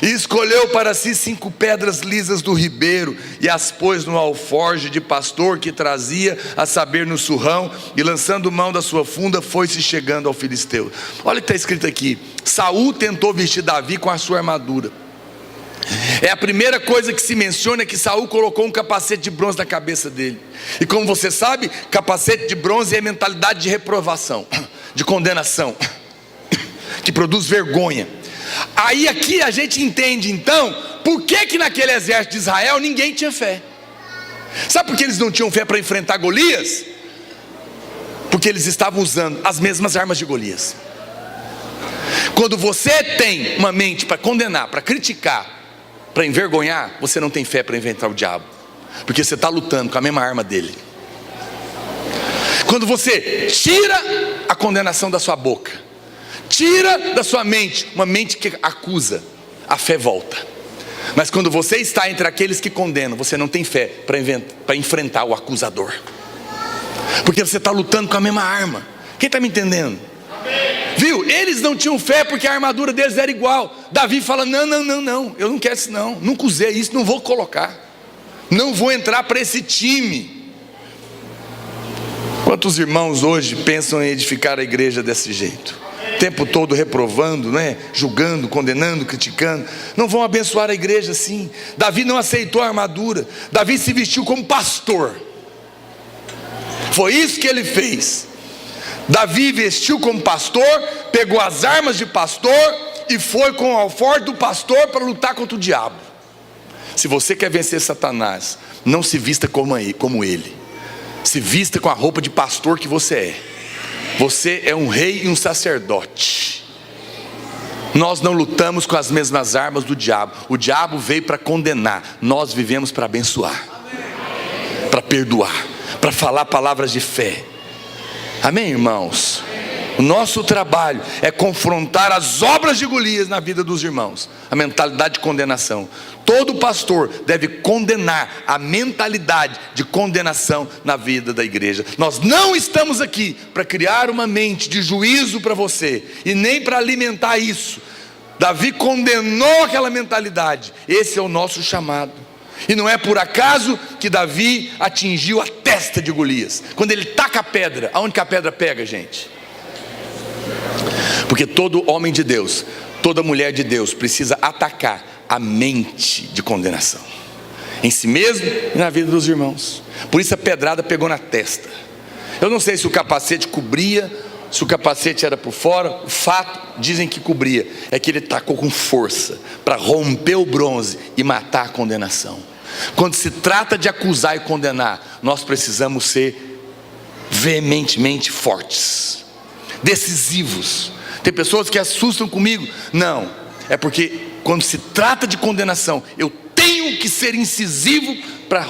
e escolheu para si 5 pedras lisas do ribeiro, e as pôs no alforje de pastor que trazia, a saber, no surrão, e lançando mão da sua funda, foi-se chegando ao filisteu. Olha o que está escrito aqui: Saul tentou vestir Davi com a sua armadura. É a primeira coisa que se menciona, é que Saul colocou um capacete de bronze na cabeça dele. E como você sabe, capacete de bronze é mentalidade de reprovação, de condenação, que produz vergonha. Aí aqui a gente entende então por que naquele exército de Israel ninguém tinha fé. Sabe por que eles não tinham fé para enfrentar Golias? Porque eles estavam usando as mesmas armas de Golias. Quando você tem uma mente para condenar, para criticar, para envergonhar, você não tem fé para enfrentar o diabo, porque você está lutando com a mesma arma dele. Quando você tira a condenação da sua boca, tira da sua mente, uma mente que acusa, a fé volta. Mas quando você está entre aqueles que condenam, você não tem fé para enfrentar o acusador, porque você está lutando com a mesma arma. Quem está me entendendo? Viu? Eles não tinham fé porque a armadura deles era igual. Davi fala: não, eu não quero isso não, nunca usei isso, não vou colocar, não vou entrar para esse time. Quantos irmãos hoje pensam em edificar a igreja desse jeito? O tempo todo reprovando, né? Julgando, condenando, criticando. Não vão abençoar a igreja assim. Davi não aceitou a armadura. Davi se vestiu como pastor. Foi isso que ele fez. Davi vestiu como pastor, pegou as armas de pastor e foi com o alforje do pastor para lutar contra o diabo. Se você quer vencer Satanás, não se vista como ele. Se vista com a roupa de pastor que você é. Você é um rei e um sacerdote. Nós não lutamos com as mesmas armas do diabo. O diabo veio para condenar. Nós vivemos para abençoar, para perdoar, para falar palavras de fé. Amém, irmãos? O nosso trabalho é confrontar as obras de Golias na vida dos irmãos, a mentalidade de condenação. Todo pastor deve condenar a mentalidade de condenação na vida da igreja. Nós não estamos aqui para criar uma mente de juízo para você, e nem para alimentar isso. Davi condenou aquela mentalidade. Esse é o nosso chamado. E não é por acaso que Davi atingiu a testa de Golias. Quando ele taca a pedra, aonde que a pedra pega, gente? Porque todo homem de Deus, toda mulher de Deus precisa atacar a mente de condenação em si mesmo e na vida dos irmãos. Por isso a pedrada pegou na testa. Eu não sei se o capacete cobria, se o capacete era por fora. O fato, dizem que cobria, é que ele tacou com força para romper o bronze e matar a condenação. Quando se trata de acusar e condenar, nós precisamos ser veementemente fortes, decisivos. Tem pessoas que assustam comigo. Não, é porque quando se trata de condenação, eu tenho que ser incisivo para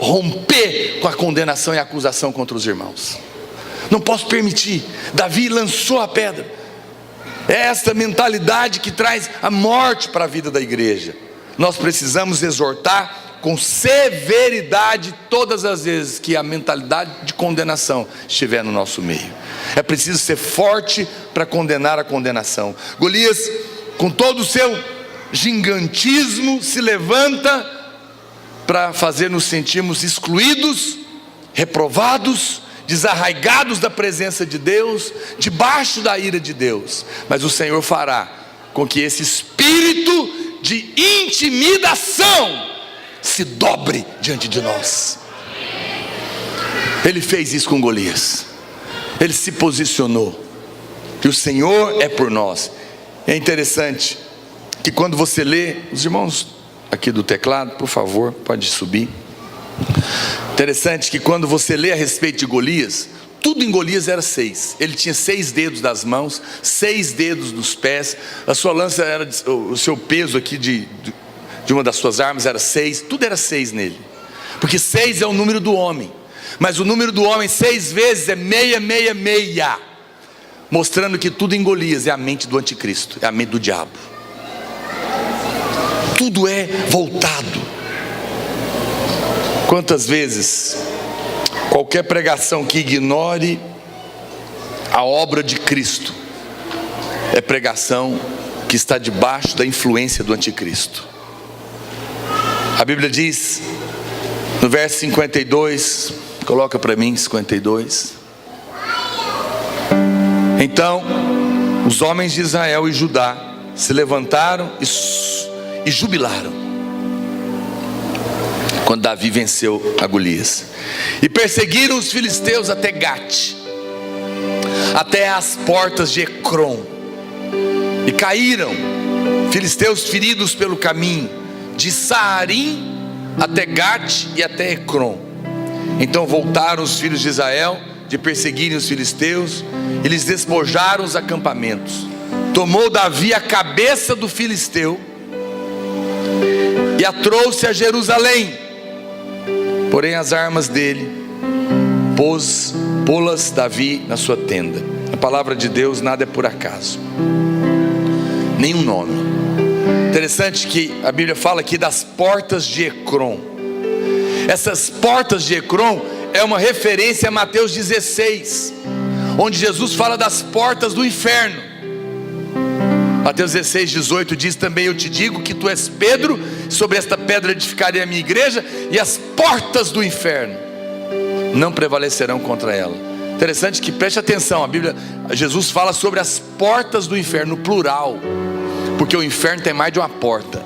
romper com a condenação e a acusação contra os irmãos. Não posso permitir. Davi lançou a pedra. É esta mentalidade que traz a morte para a vida da igreja. Nós precisamos exortar com severidade todas as vezes que a mentalidade de condenação estiver no nosso meio. É preciso ser forte para condenar a condenação. Golias, com todo o seu gigantismo, se levanta para fazer nos sentirmos excluídos, reprovados, desarraigados da presença de Deus, debaixo da ira de Deus. Mas o Senhor fará com que esse espírito de intimidação se dobre diante de nós. Ele fez isso com Golias. Ele se posicionou. E o Senhor é por nós. É interessante que quando você lê, os irmãos aqui do teclado, por favor, pode subir. Interessante que quando você lê a respeito de Golias, tudo em Golias era 6. Ele tinha 6 dedos das mãos, 6 dedos dos pés. A sua lança era, o seu peso aqui de uma das suas armas era 6. Tudo era 6 nele. Porque 6 é o número do homem. Mas o número do homem 6 vezes é 666. Mostrando que tudo em Golias é a mente do anticristo, é a mente do diabo. Tudo é voltado. Quantas vezes qualquer pregação que ignore a obra de Cristo é pregação que está debaixo da influência do anticristo. A Bíblia diz no verso 52, coloca para mim 52. Então os homens de Israel e Judá se levantaram e jubilaram quando Davi venceu a Golias, e perseguiram os filisteus até Gate, até as portas de Ecrom, e caíram filisteus feridos pelo caminho, de Saarim até Gate e até Ecrom. Então voltaram os filhos de Israel de perseguirem os filisteus, e lhes despojaram os acampamentos. Tomou Davi a cabeça do filisteu e a trouxe a Jerusalém. Porém as armas dele pô-las Davi na sua tenda. A palavra de Deus nada é por acaso, nenhum nome. Interessante que a Bíblia fala aqui das portas de Ecrom. Essas portas de Ecrom é uma referência a Mateus 16, onde Jesus fala das portas do inferno. Mateus 16, 18 diz também: eu te digo que tu és Pedro, sobre esta pedra edificarei a minha igreja, e as portas do inferno não prevalecerão contra ela. Interessante que, preste atenção, a Bíblia, Jesus fala sobre as portas do inferno, no plural, porque o inferno tem mais de uma porta.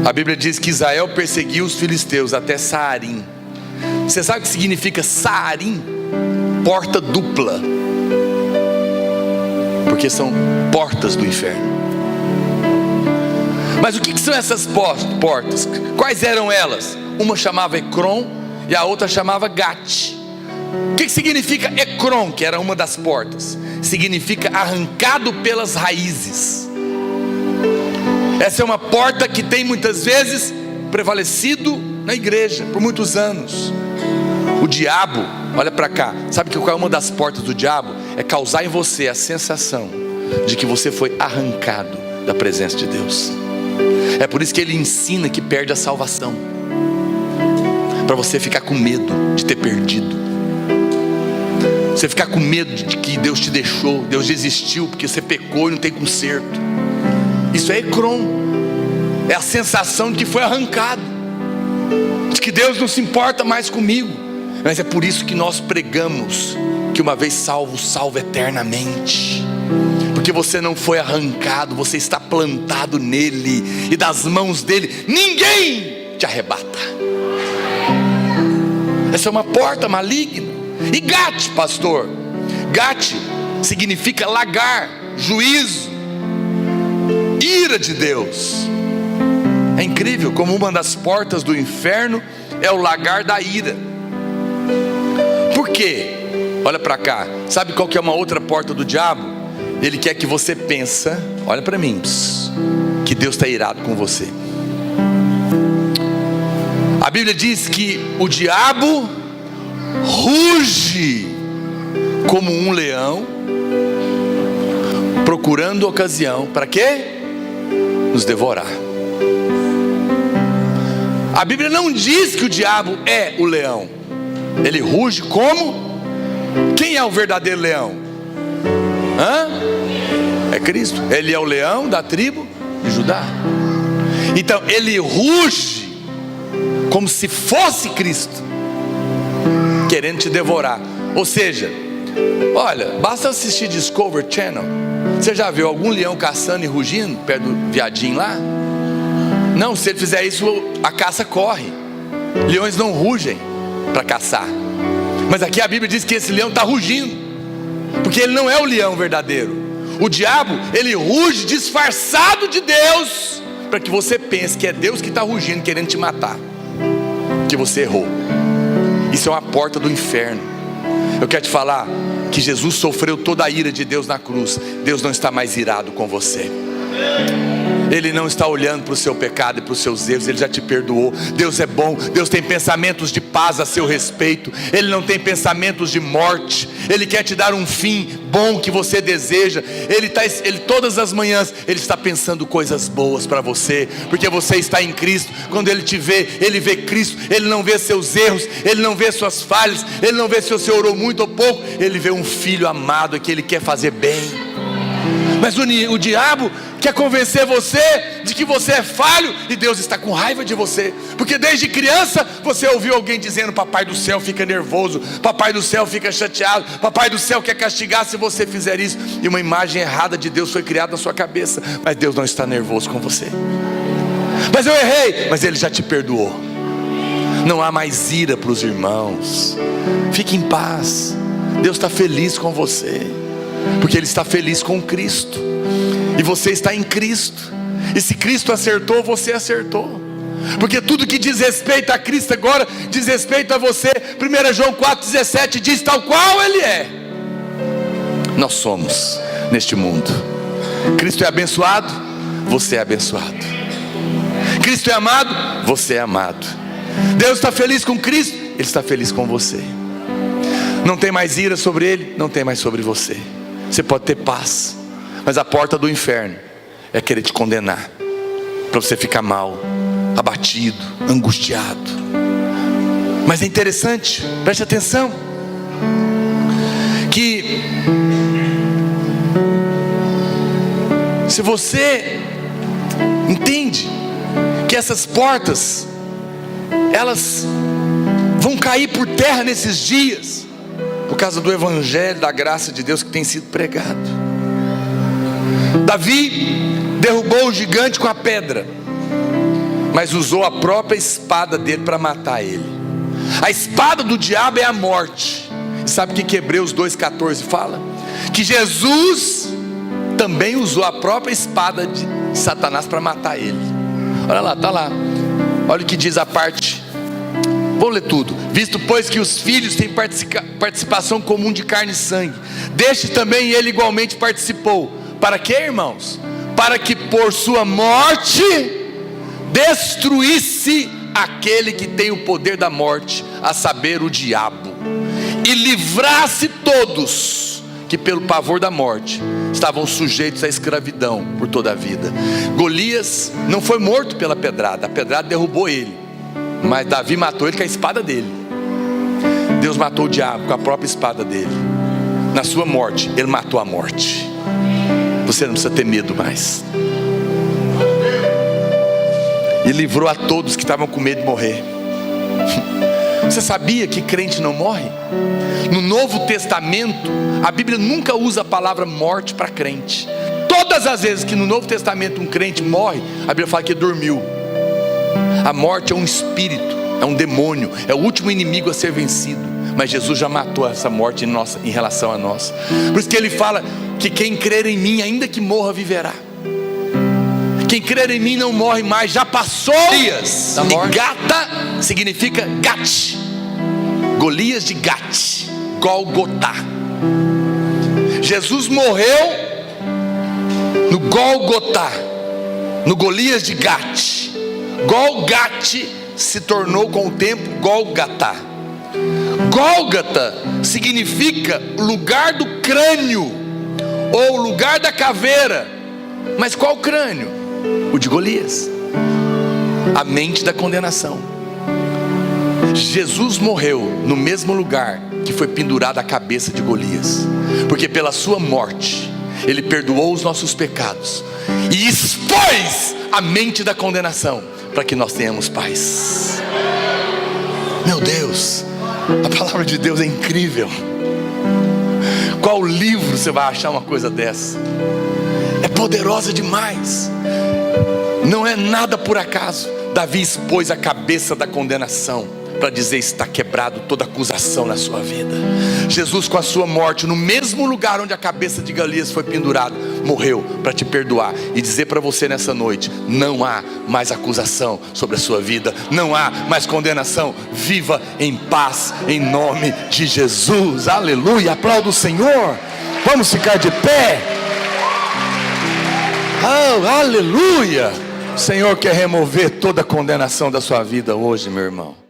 A Bíblia diz que Israel perseguiu os filisteus até Saarim. Você sabe o que significa Saarim? Porta dupla, porque são portas do inferno. Mas o que são essas portas? Quais eram elas? Uma chamava Ecrom e a outra chamava Gate. O que significa Ecrom, que era uma das portas? Significa arrancado pelas raízes. Essa é uma porta que tem muitas vezes prevalecido na igreja por muitos anos. O diabo, olha para cá, sabe que qual é uma das portas do diabo? É causar em você a sensação de que você foi arrancado da presença de Deus. É por isso que ele ensina que perde a salvação, para você ficar com medo de ter perdido, você ficar com medo de que Deus te deixou, Deus desistiu porque você pecou e não tem conserto. Isso é Ecrom, é a sensação de que foi arrancado, de que Deus não se importa mais comigo. Mas é por isso que nós pregamos que uma vez salvo, salvo eternamente. Porque você não foi arrancado, você está plantado nele, e das mãos dele ninguém te arrebata. Essa é uma porta maligna. E Gate, pastor? Gate significa lagar, juízo, ira de Deus. É incrível como uma das portas do inferno é o lagar da ira. Por quê? Olha para cá. Sabe qual que é uma outra porta do diabo? Ele quer que você pense, olha para mim, que Deus está irado com você. A Bíblia diz que o diabo ruge como um leão, procurando ocasião. Para quê? Nos devorar. A Bíblia não diz que o diabo é o leão. Ele ruge como? Quem é o verdadeiro leão? É Cristo. Ele é o leão da tribo de Judá. Então ele ruge como se fosse Cristo, querendo te devorar. Ou seja, olha, basta assistir Discovery Channel. Você já viu algum leão caçando e rugindo perto do viadinho lá? Não, se ele fizer isso, a caça corre. Leões não rugem para caçar. Mas aqui a Bíblia diz que esse leão está rugindo, porque ele não é o leão verdadeiro. O diabo, ele ruge disfarçado de Deus, para que você pense que é Deus que está rugindo, querendo te matar, que você errou. Isso é uma porta do inferno. Eu quero te falar que Jesus sofreu toda a ira de Deus na cruz. Deus não está mais irado com você. Ele não está olhando para o seu pecado e para os seus erros. Ele já te perdoou. Deus é bom. Deus tem pensamentos de paz a seu respeito. Ele não tem pensamentos de morte. Ele quer te dar um fim bom que você deseja. Ele todas as manhãs Ele está pensando coisas boas para você, porque você está em Cristo. Quando Ele te vê, Ele vê Cristo. Ele não vê seus erros, Ele não vê suas falhas, Ele não vê se você orou muito ou pouco. Ele vê um filho amado que Ele quer fazer bem. Mas o diabo quer convencer você de que você é falho, e Deus está com raiva de você, porque desde criança você ouviu alguém dizendo: papai do céu fica nervoso, papai do céu fica chateado, papai do céu quer castigar se você fizer isso. E uma imagem errada de Deus foi criada na sua cabeça. Mas Deus não está nervoso com você. Mas eu errei, mas Ele já te perdoou. Não há mais ira para os irmãos. Fique em paz. Deus está feliz com você, porque Ele está feliz com Cristo, e você está em Cristo. E se Cristo acertou, você acertou, porque tudo que diz respeito a Cristo agora diz respeito a você. 1 João 4,17 diz: tal qual Ele é, nós somos neste mundo. Cristo é abençoado, você é abençoado. Cristo é amado, você é amado. Deus está feliz com Cristo, Ele está feliz com você. Não tem mais ira sobre Ele, não tem mais sobre você. Você pode ter paz, mas a porta do inferno é querer te condenar, para você ficar mal, abatido, angustiado. Mas é interessante, preste atenção, que se você entende que essas portas, elas vão cair por terra nesses dias, por causa do evangelho da graça de Deus que tem sido pregado. Davi derrubou o gigante com a pedra, mas usou a própria espada dele para matar ele. A espada do diabo é a morte. E sabe o que Hebreus 2,14 fala? Que Jesus também usou a própria espada de Satanás para matar ele. Olha lá, está lá. Olha o que diz a parte. Vou ler tudo. Visto pois que os filhos têm participação comum de carne e sangue, deste também ele igualmente participou. Para quê, irmãos? Para que por sua morte destruísse aquele que tem o poder da morte, a saber, o diabo, e livrasse todos que pelo pavor da morte estavam sujeitos à escravidão por toda a vida. Golias não foi morto pela pedrada, a pedrada derrubou ele, mas Davi matou ele com a espada dele. Deus matou o diabo com a própria espada dele. Na sua morte, Ele matou a morte. Você não precisa ter medo mais. E livrou a todos que estavam com medo de morrer. Você sabia que crente não morre? No Novo Testamento, a Bíblia nunca usa a palavra morte para crente. Todas as vezes que no Novo Testamento um crente morre, a Bíblia fala que dormiu. A morte é um espírito, é um demônio, é o último inimigo a ser vencido. Mas Jesus já matou essa morte em relação a nós. Por isso que Ele fala que quem crer em mim, ainda que morra, viverá. Quem crer em mim não morre mais, já passou. Golias de Gata significa Gat. Golias de Gat, Golgotá. Jesus morreu no Golgotá, no Golias de Gat. Golgate se tornou com o tempo Gólgata. Gólgata significa lugar do crânio, ou lugar da caveira. Mas qual crânio? O de Golias, a mente da condenação. Jesus morreu no mesmo lugar que foi pendurada a cabeça de Golias, porque pela sua morte Ele perdoou os nossos pecados e expôs a mente da condenação, para que nós tenhamos paz. Meu Deus, a palavra de Deus é incrível. Qual livro você vai achar uma coisa dessa? É poderosa demais. Não é nada por acaso. Davi expôs a cabeça da condenação, para dizer: está quebrado toda acusação na sua vida. Jesus, com a sua morte, no mesmo lugar onde a cabeça de Golias foi pendurada, morreu para te perdoar e dizer para você nessa noite: não há mais acusação sobre a sua vida, não há mais condenação. Viva em paz, em nome de Jesus. Aleluia, aplauda o Senhor. Vamos ficar de pé. Oh, aleluia. O Senhor quer remover toda a condenação da sua vida hoje, meu irmão.